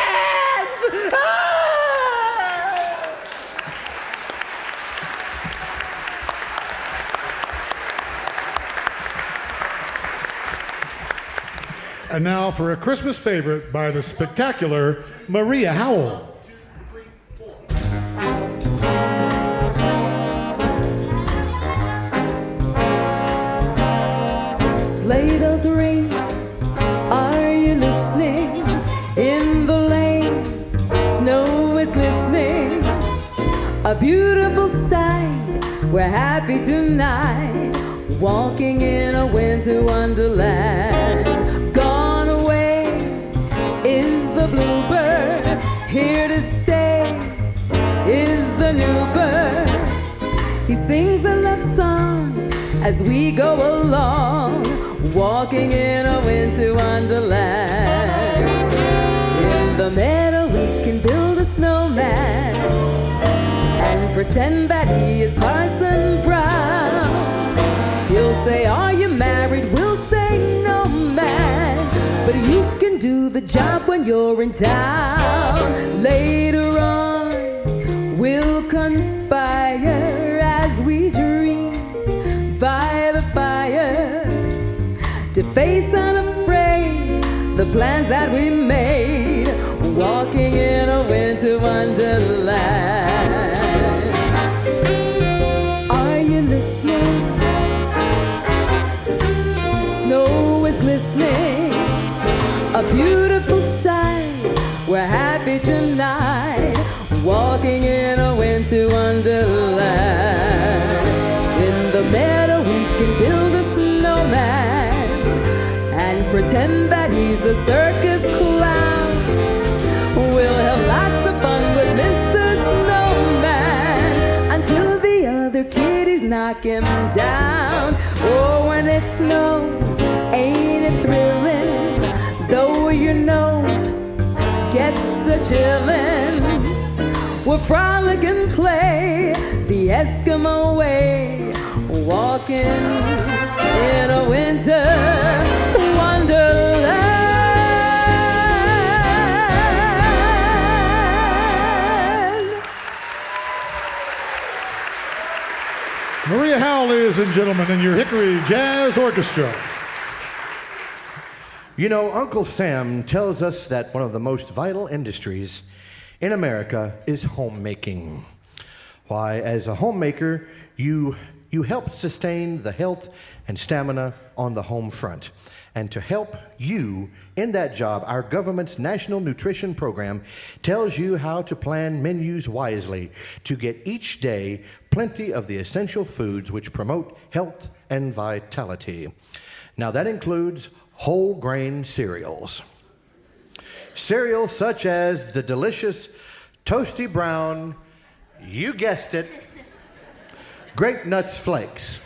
And now for a Christmas favorite by the spectacular Maria Howell. Sleigh bells ring, are you listening? In the lane, snow is glistening. A beautiful sight, we're happy tonight, walking in a winter wonderland. Gone away is the bluebird, here to stay is the new bird. He sings a love song as we go along, walking in a winter wonderland. In the meadow we can build a snowman and pretend that he is Parson Brown. He'll say, are you married? We'll say, no man, but you can do the job when you're in town. Later on we'll conspire as we dream by the fire to face unafraid the plans that we made, walking in a winter wonderland. Are you listening? Snow is glistening, a beautiful sight. We're happy tonight, walking in a winter wonderland. In the meadow we can build a snowman and pretend that he's a circus clown. We'll have lots of fun with Mr. Snowman until the other kitties knock him down. Oh, when it snows, ain't it thrilling? Though your nose gets a chillin', we'll frolic and play the Eskimo way, walking in a winter wonderland. Maria Howell, ladies and gentlemen, and your Hickory Jazz Orchestra. You know, Uncle Sam tells us that one of the most vital industries in America is homemaking. Why, as a homemaker, you help sustain the health and stamina on the home front. And to help you in that job, our government's National Nutrition Program tells you how to plan menus wisely to get each day plenty of the essential foods which promote health and vitality. Now that includes whole grain cereals. Cereals such as the delicious Toasty Brown, you guessed it, Grape Nuts Flakes.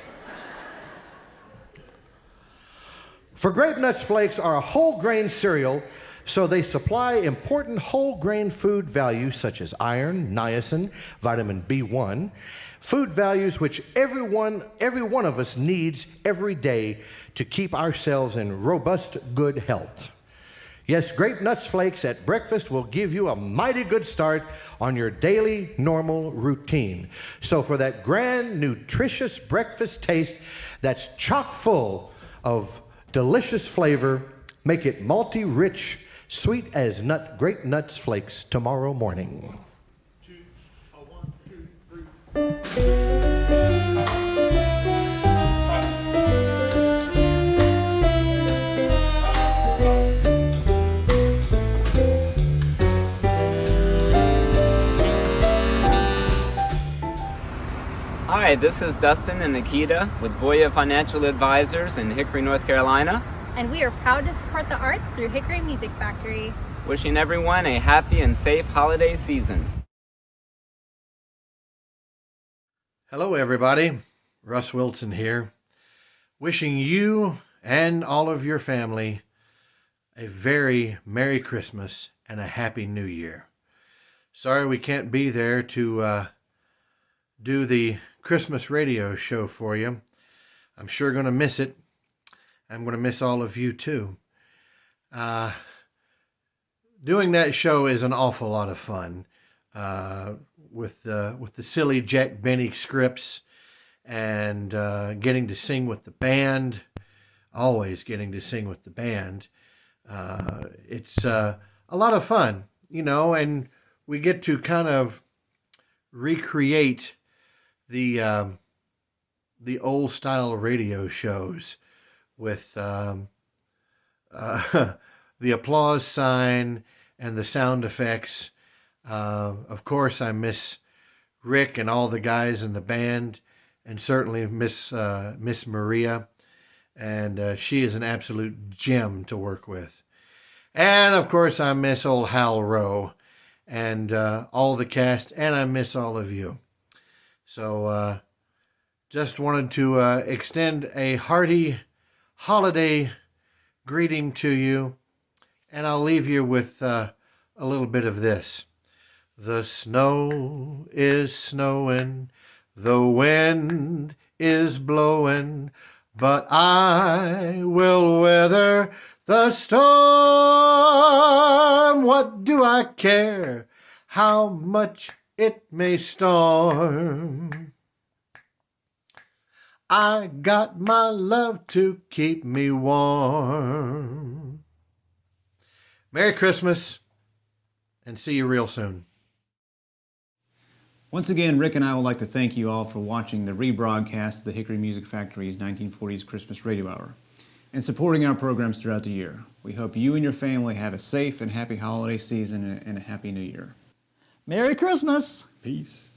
For Grape Nuts Flakes are a whole grain cereal, so they supply important whole grain food values such as iron, niacin, vitamin B1, food values which every one of us needs every day to keep ourselves in robust, good health. Yes, Grape Nuts Flakes at breakfast will give you a mighty good start on your daily normal routine. So for that grand, nutritious breakfast taste that's chock full of delicious flavor, make it malty, rich, sweet as Grape Nuts Flakes tomorrow morning. 1, 2, 3. Hi, this is Dustin and Nikita with Voya Financial Advisors in Hickory, North Carolina. And we are proud to support the arts through Hickory Music Factory. Wishing everyone a happy and safe holiday season. Hello everybody, Russ Wilson here. Wishing you and all of your family a very Merry Christmas and a Happy New Year. Sorry we can't be there to do the Christmas radio show for you. I'm sure going to miss it. I'm going to miss all of you too. Doing that show is an awful lot of fun with the silly Jack Benny scripts and getting to sing with the band. Always getting to sing with the band. It's a lot of fun, you know, and we get to kind of recreate the old style radio shows with the applause sign and the sound effects. Of course, I miss Rick and all the guys in the band, and certainly miss Maria, and she is an absolute gem to work with. And of course, I miss old Hal Rowe and all the cast, and I miss all of you. So just wanted to extend a hearty holiday greeting to you, and I'll leave you with a little bit of this. The snow is snowing, the wind is blowing, but I will weather the storm. What do I care how much it may storm? I got my love to keep me warm. Merry Christmas, and see you real soon. Once again, Rick and I would like to thank you all for watching the rebroadcast of the Hickory Music Factory's 1940s Christmas Radio Hour and supporting our programs throughout the year. We hope you and your family have a safe and happy holiday season and a happy new year. Merry Christmas! Peace.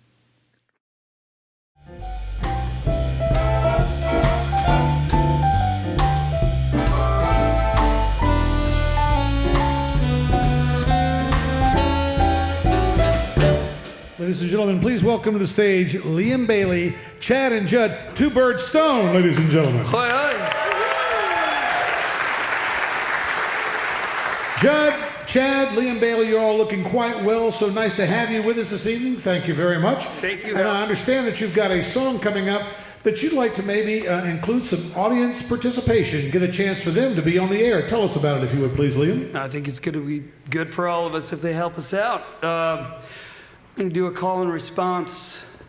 Ladies and gentlemen, please welcome to the stage Liam Bailey, Chad, and Judd, Two Birds Stone, ladies and gentlemen. Hoi, hoi. Judd, Chad, Liam Bailey, you're all looking quite well. So nice to have you with us this evening. Thank you very much. Thank you. And I understand that you've got a song coming up that you'd like to maybe include some audience participation, get a chance for them to be on the air. Tell us about it, if you would, please, Liam. I think it's going to be good for all of us if they help us out. I'm going to do a call and response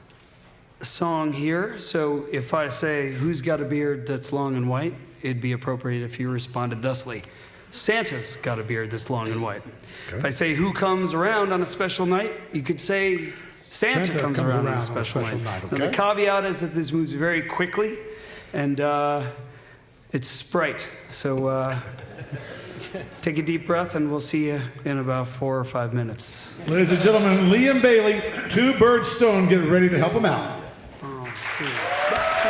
song here. So if I say, who's got a beard that's long and white, it'd be appropriate if you responded thusly. Santa's got a beard that's long and white. Okay. If I say, who comes around on a special night, you could say, Santa comes around on a special night. Okay. Now, the caveat is that this moves very quickly, and it's Sprite. So take a deep breath, and we'll see you in about 4 or 5 minutes. Ladies and gentlemen, Liam Bailey, Two Birds Stone, get ready to help him out. Oh, too fast.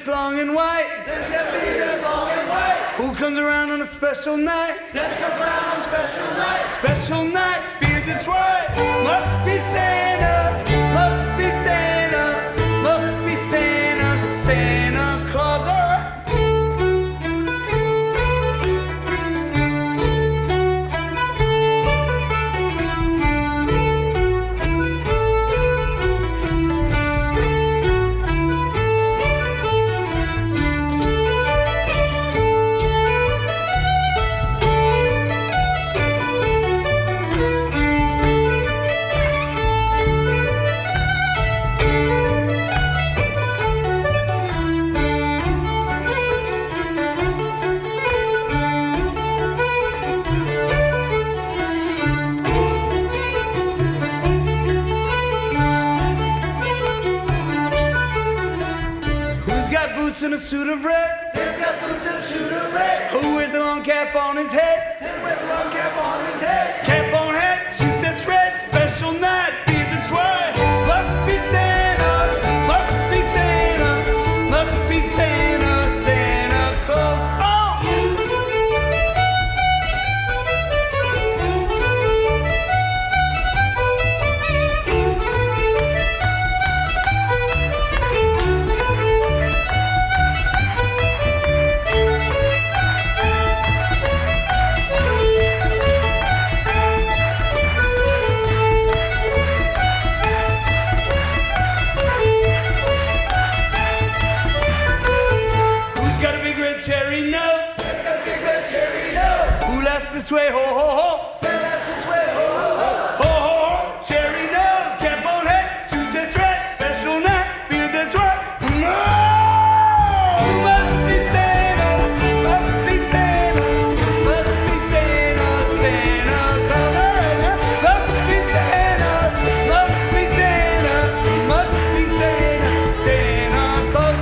Long and white. Santa's got a beard that's long and white. Who comes around on a special night? Santa comes around on a special night. Special night, beard that's white. Must be Santa, must be Santa, must be Santa, Santa Claus. In a suit of red. Santa's got boots and a suit of red. Who wears a long cap on his head? Santa wears a long cap on his head. Cap on head, suit that's red. Special night, beard that's white. Must be Santa, must be Santa, must be Santa, Santa Claus. This way, ho, ho, ho. Santa laughs this way, ho, ho, ho. Ho, ho, ho. Cherry nose, cap on head, suit that's red. Special night, beard that's white. Must be Santa, must be Santa, must be Santa, Santa Claus. Must be Santa, must be Santa, must be Santa, Santa Claus.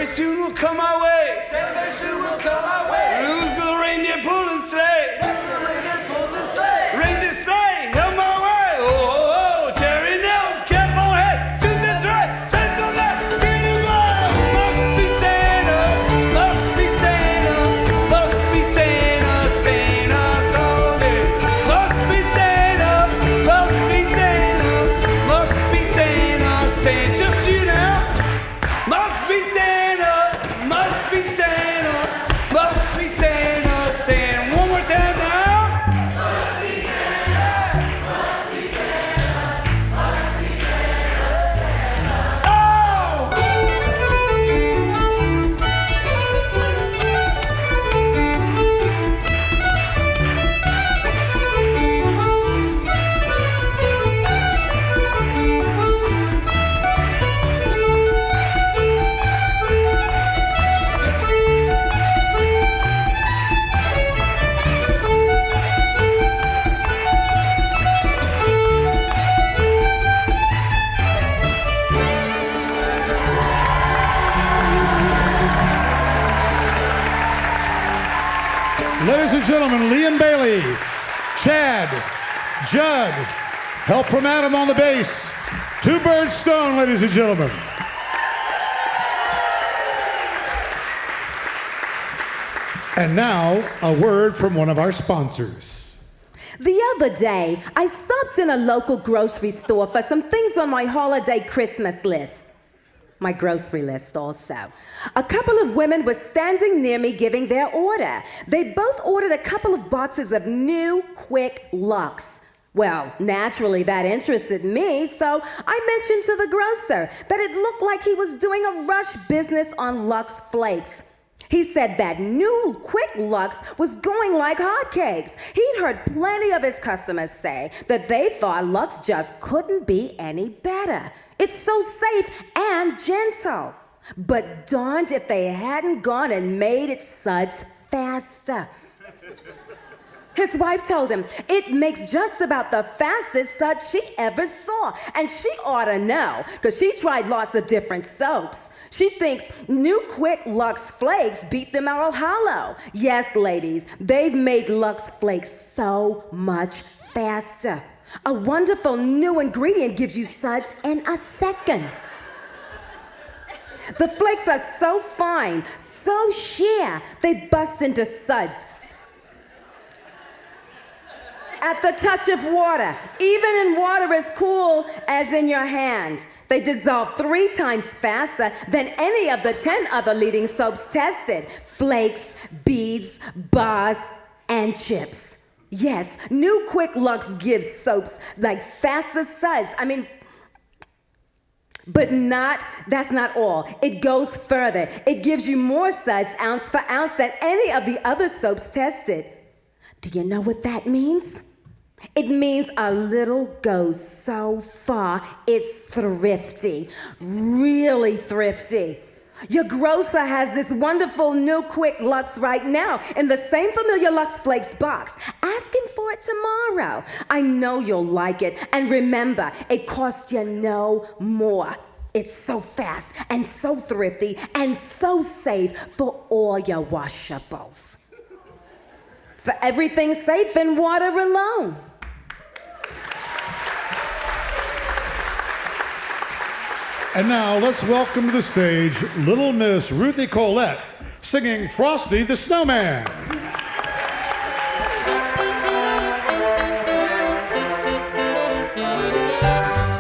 Soon will come our way. Santa very soon will come our way. Who's the reindeer pulling sleigh? Santa the reindeer pulls a sleigh. Reindeer sleigh, come my way. Oh, oh, oh, cherry nose, cap on head, suit that's right. Special night, beard is white. Must be Santa, must be Santa, must be Santa, Santa Claus. Must be Santa, must be Santa, must be Santa. be Santa, must be Santa, must be Santa. Saying one more time now. Must be Santa, must be Santa, must be Santa, Santa. Oh! Ladies and gentlemen, Liam Bailey, Chad, Judd, help from Adam on the bass. Two Bird Stone, ladies and gentlemen. And now, a word from one of our sponsors. The other day, I stopped in a local grocery store for some things on my holiday Christmas list. My grocery list also. A couple of women were standing near me giving their order. They both ordered a couple of boxes of new Quick Lux. Well, naturally that interested me, so I mentioned to the grocer that it looked like he was doing a rush business on Lux Flakes. He said that new Quick Lux was going like hotcakes. He'd heard plenty of his customers say that they thought Lux just couldn't be any better. It's so safe and gentle. But darned if they hadn't gone and made it suds faster. His wife told him it makes just about the fastest suds she ever saw. And she ought to know, because she tried lots of different soaps. She thinks new Quick Lux Flakes beat them all hollow. Yes, ladies, they've made Lux Flakes so much faster. A wonderful new ingredient gives you suds in a second. The flakes are so fine, so sheer, they bust into suds at the touch of water, even in water as cool as in your hand. They dissolve 3 times faster than any of the 10 other leading soaps tested. Flakes, beads, bars, and chips. Yes, new Quick Lux gives soaps like faster suds. But that's not all. It goes further. It gives you more suds ounce for ounce than any of the other soaps tested. Do you know what that means? It means a little goes so far, it's thrifty, really thrifty. Your grocer has this wonderful new Quick Lux right now in the same familiar Lux Flakes box. Ask him for it tomorrow. I know you'll like it. And remember, it costs you no more. It's so fast and so thrifty and so safe for all your washables. For everything safe in water alone. And now let's welcome to the stage Little Miss Ruthie Colette singing Frosty the Snowman.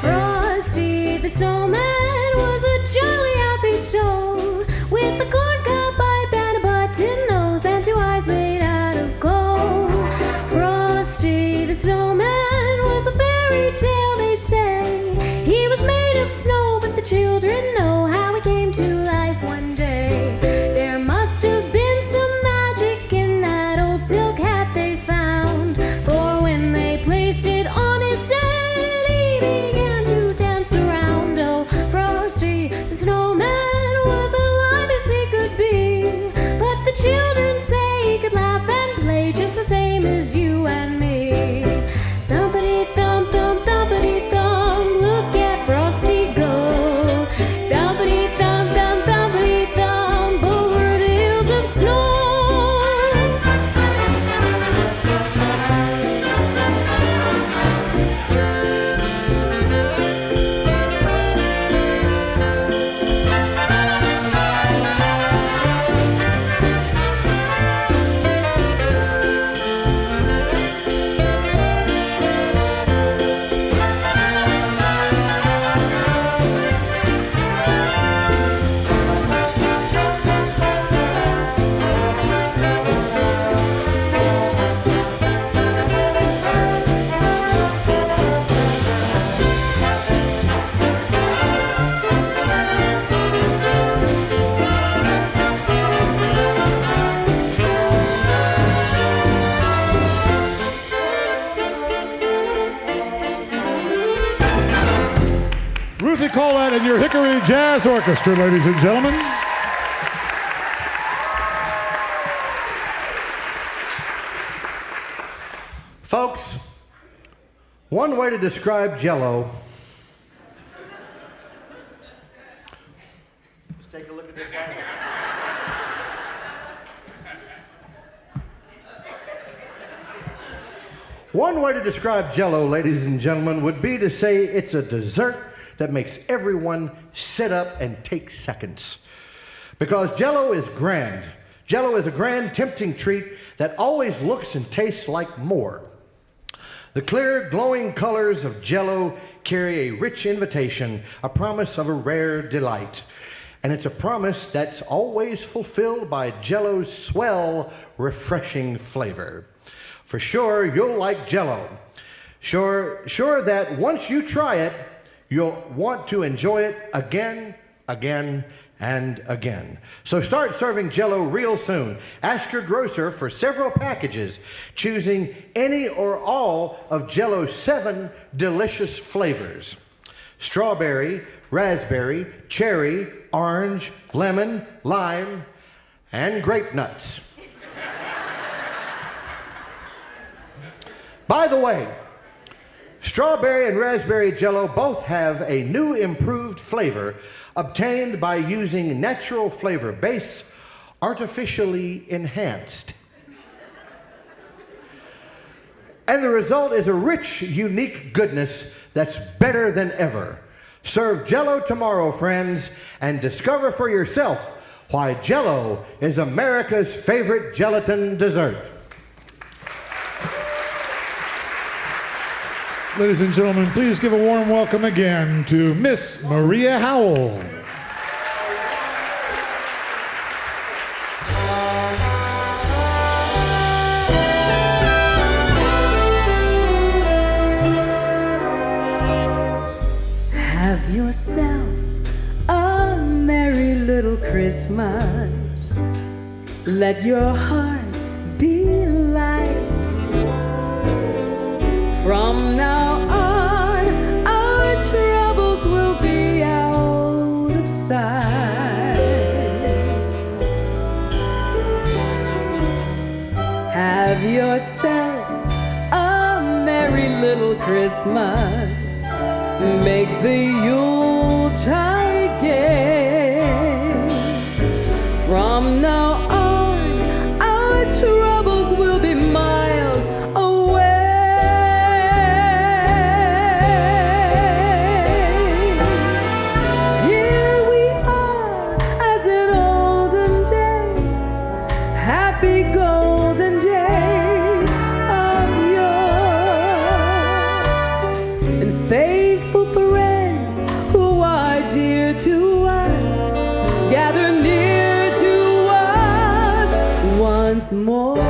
Frosty the Snowman was a jolly happy soul with a corncob pipe and a button nose and 2 eyes made out of gold. Frosty the Snowman was a fairy tale, they say. He was made of snow, but the children know how he came to life one day. There must have been some magic in Jazz Orchestra, ladies and gentlemen. Folks, one way to describe Jell-O. Let's take a look at this guy. One way to describe Jell-O, ladies and gentlemen, would be to say it's a dessert that makes everyone sit up and take seconds. Because Jell-O is grand. Jell-O is a grand, tempting treat that always looks and tastes like more. The clear, glowing colors of Jell-O carry a rich invitation, a promise of a rare delight. And it's a promise that's always fulfilled by Jell-O's swell, refreshing flavor. For sure, you'll like Jell-O. Sure that once you try it, you'll want to enjoy it again, and again. So start serving Jell-O real soon. Ask your grocer for several packages, choosing any or all of Jell-O's 7 delicious flavors: strawberry, raspberry, cherry, orange, lemon, lime, and grape nuts. By the way, strawberry and raspberry Jell-O both have a new improved flavor obtained by using natural flavor base, artificially enhanced. And the result is a rich, unique goodness that's better than ever. Serve Jell-O tomorrow, friends, and discover for yourself why Jell-O is America's favorite gelatin dessert. Ladies and gentlemen, please give a warm welcome again to Miss Maria Howell. Have yourself a merry little Christmas. Let your heart be light. From now on, our troubles will be out of sight. Have yourself a merry little Christmas. Make the Yuletide gay. From now on, our troubles will be miles away. Here we are, as in olden days, happy golden days of yore, and faithful friends who are dear to us gather near to us once more.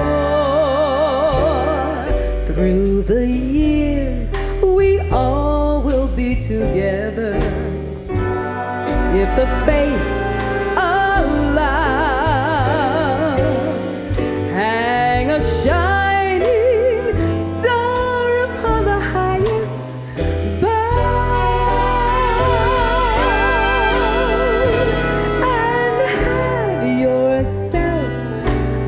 Through the years we all will be together if the fates allow. Hang a shining star upon the highest and have yourself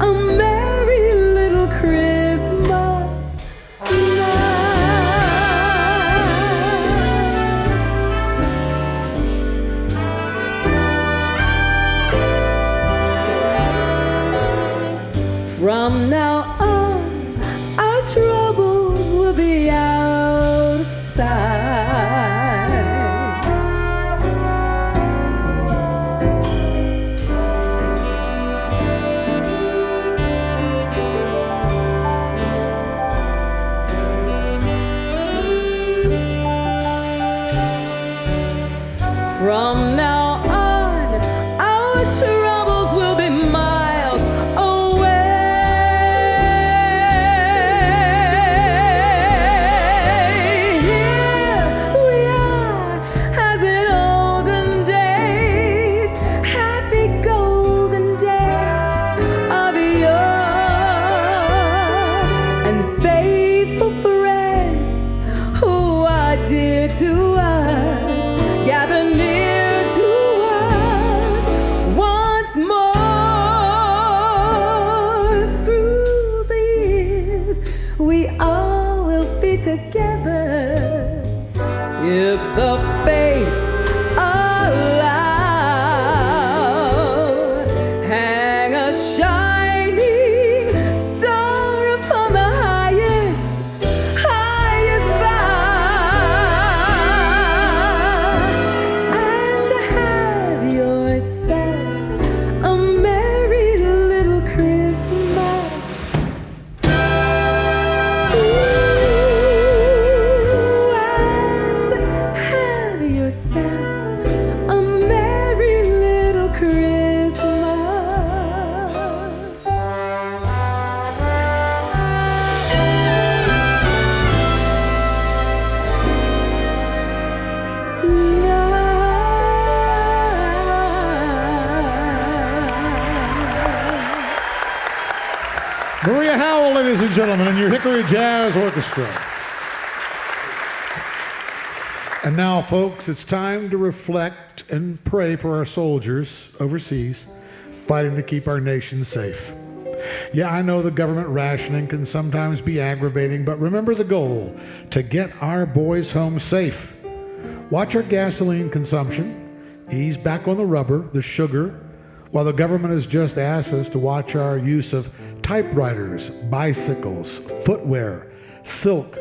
a merry little Christmas night. From now on, our troubles will be out of sight. From now on, our troubles will be miles away. Here we are, as in olden days, happy golden days of yore, and faithful friends who are dear to us gather near to together. If the fates allow, hang a shining star upon the highest bough, and have yourself a merry little Christmas. And have yourself a merry little Christmas. Maria Howell, ladies and gentlemen, and your Hickory Jazz Orchestra. And now, folks, it's time to reflect and pray for our soldiers overseas, fighting to keep our nation safe. Yeah, I know the government rationing can sometimes be aggravating, but remember the goal, to get our boys home safe. Watch our gasoline consumption, ease back on the rubber, the sugar, while the government has just asked us to watch our use of typewriters, bicycles, footwear, silk,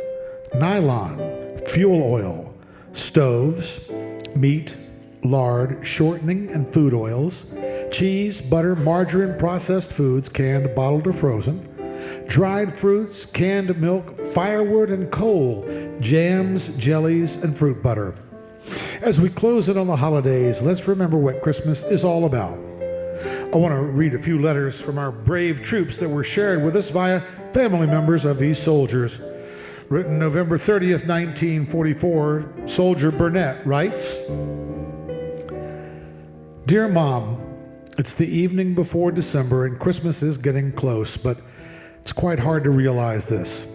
nylon, fuel oil, stoves, meat, lard, shortening and food oils, cheese, butter, margarine, processed foods, canned, bottled, or frozen, dried fruits, canned milk, firewood and coal, jams, jellies, and fruit butter. As we close in on the holidays, let's remember what Christmas is all about. I want to read a few letters from our brave troops that were shared with us via family members of these soldiers. Written November 30th, 1944, Soldier Burnett writes, Dear Mom, it's the evening before December and Christmas is getting close, but it's quite hard to realize this.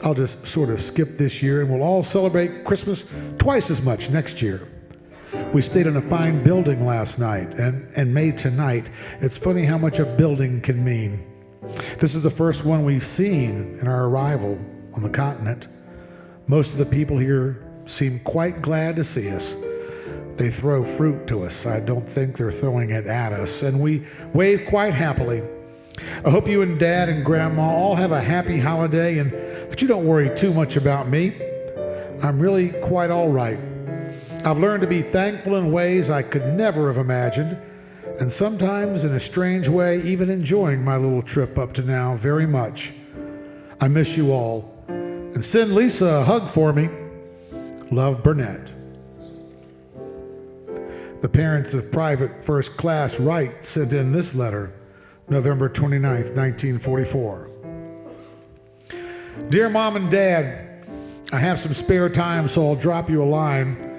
I'll just sort of skip this year and we'll all celebrate Christmas twice as much next year. We stayed in a fine building last night and made tonight. It's funny how much a building can mean. This is the first one we've seen in our arrival on the continent. Most of the people here seem quite glad to see us. They throw fruit to us. I don't think they're throwing it at us, and we wave quite happily. I hope you and Dad and Grandma all have a happy holiday and that you don't worry too much about me. I'm really quite all right. I've learned to be thankful in ways I could never have imagined, and sometimes in a strange way even enjoying my little trip up to now very much. I miss you all. And send Lisa a hug for me. Love, Burnett. The parents of Private First Class Wright sent in this letter, November 29th, 1944. Dear Mom and Dad, I have some spare time, so I'll drop you a line.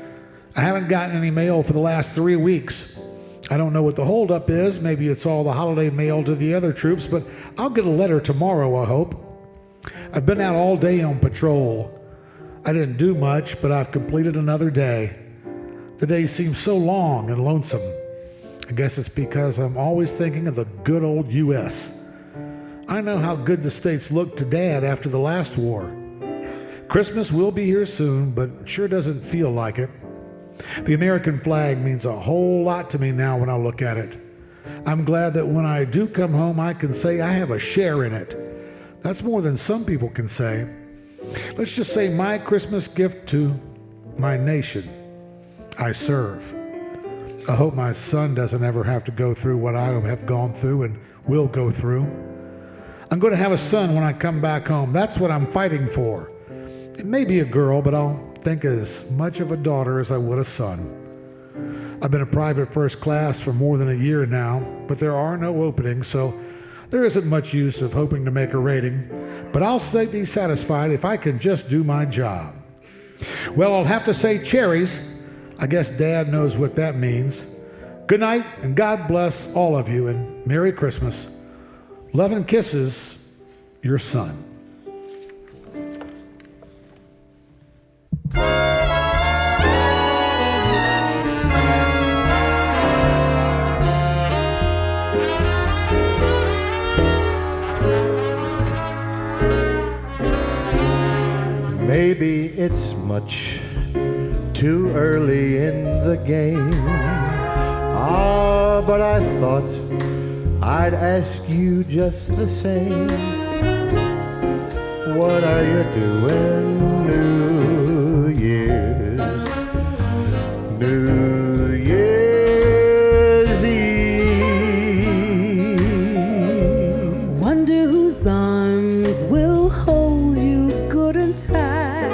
I haven't gotten any mail for the last 3 weeks. I don't know what the holdup is. Maybe it's all the holiday mail to the other troops, but I'll get a letter tomorrow, I hope. I've been out all day on patrol. I didn't do much, but I've completed another day. The day seems so long and lonesome. I guess it's because I'm always thinking of the good old U.S. I know how good the States looked to Dad after the last war. Christmas will be here soon, but it sure doesn't feel like it. The American flag means a whole lot to me now when I look at it. I'm glad that when I do come home, I can say I have a share in it. That's more than some people can say. Let's just say my Christmas gift to my nation. I serve. I hope my son doesn't ever have to go through what I have gone through and will go through. I'm going to have a son when I come back home. That's what I'm fighting for. It may be a girl, but I'll think as much of a daughter as I would a son. I've been a private first class for more than a year now, but there are no openings, so there isn't much use of hoping to make a rating. But I'll be satisfied if I can just do my job. Well, I'll have to say cherries. I guess Dad knows what that means. Good night, and God bless all of you, and Merry Christmas. Love and kisses, your son. May Maybe it's much too early in the game. Ah, but I thought I'd ask you just the same. What are you doing New Year's? New Year's Eve. Wonder whose arms will hold you good and tight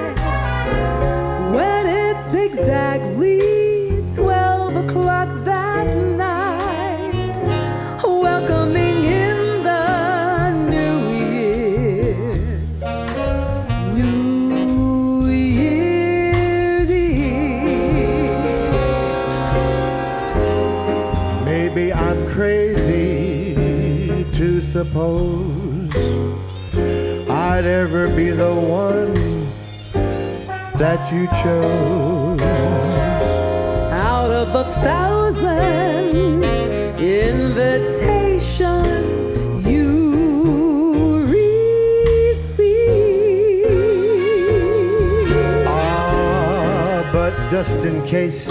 when it's exactly 12 o'clock that night, welcoming in the new year, New Year's Eve. Maybe I'm crazy to suppose I'd ever be the one that you chose. Out of 1,000 invitations you receive. Ah, but just in case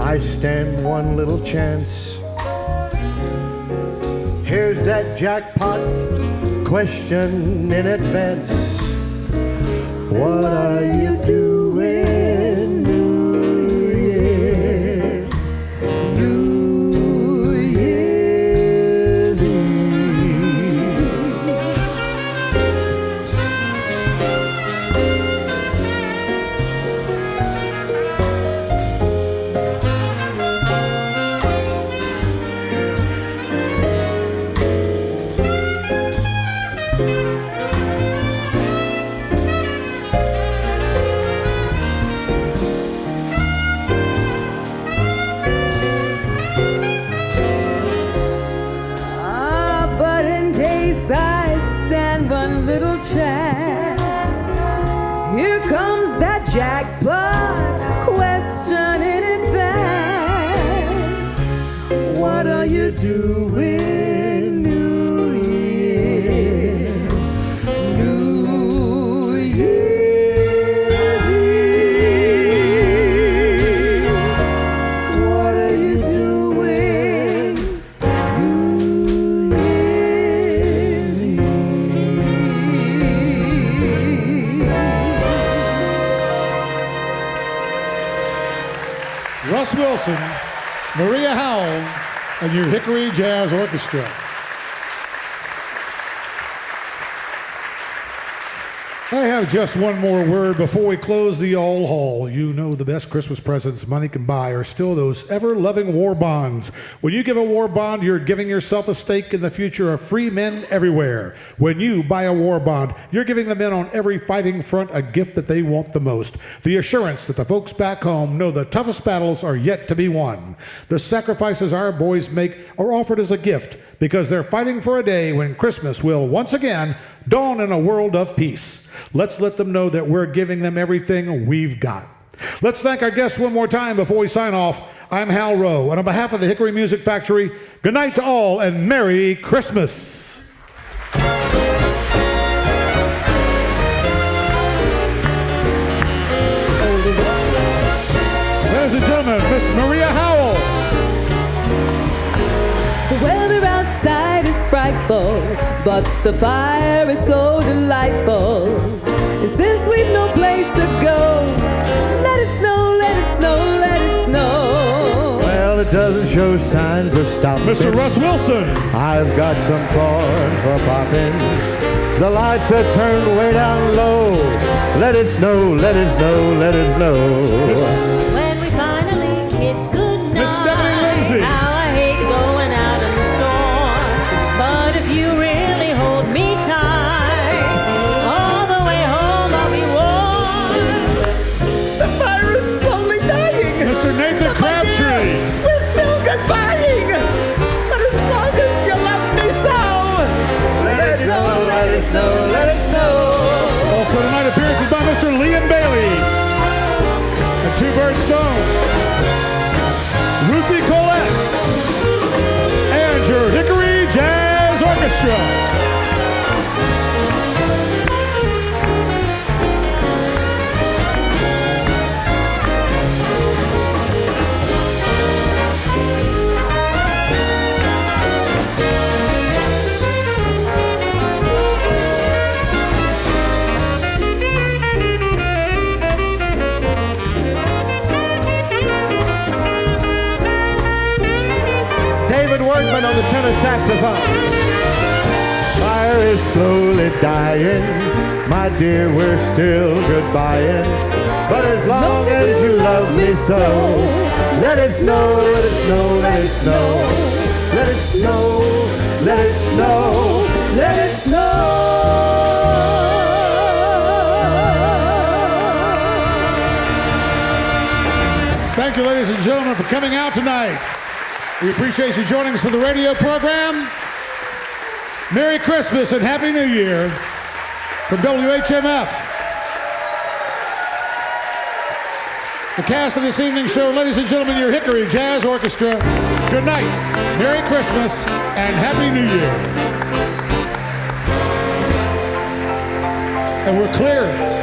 I stand one little chance, here's that jackpot question in advance. What are you doing New Year's? New Year's Eve. But in case I stand one little chance, here comes that jackpot question in advance. What are you doing New Year? New Year's Eve. What are you doing New Year's Eve? Russ Wilson, Maria Howell, and your Hickory Jazz Orchestra. I have just one more word before we close the all hall. You know the best Christmas presents money can buy are still those ever-loving war bonds. When you give a war bond, you're giving yourself a stake in the future of free men everywhere. When you buy a war bond, you're giving the men on every fighting front a gift that they want the most. The assurance that the folks back home know the toughest battles are yet to be won. The sacrifices our boys make are offered as a gift because they're fighting for a day when Christmas will once again dawn in a world of peace. Let's let them know that we're giving them everything we've got. Let's thank our guests one more time before we sign off. I'm Hal Rowe, and on behalf of the Hickory Music Factory, good night to all and Merry Christmas. Ladies and gentlemen, Miss Maria Howell. The weather outside is frightful, but the fire is so delightful. And since we've no place to go, let it snow, let it snow, let it snow. Well, it doesn't show signs of stopping. Mr. Russ Wilson. I've got some corn for popping. The lights are turned way down low. Let it snow, let it snow, let it snow. When we finally kiss goodnight, Miss Stephanie Lindsay. how I hate going out in the storm. But if you really hold me tight, all the way home I'll be warm. The fire is slowly dying. Mr. Nathan Crabtree. We're still goodbying. But as long as you love me so, let it snow, let it snow, let it snow. Also tonight appearances by Mr. Liam Bailey. And two birds Bergman on the tenor saxophone. Fire is slowly dying, my dear, we're still goodbying. But as long as you love me so, let it snow, let it snow, let it snow. Let it snow, let it snow, let it snow. Thank you, ladies and gentlemen, for coming out tonight. We appreciate you joining us for the radio program. Merry Christmas and Happy New Year from WHMF. The cast of this evening's show, ladies and gentlemen, your Hickory Jazz Orchestra. Good night, Merry Christmas, and Happy New Year. And we're clear.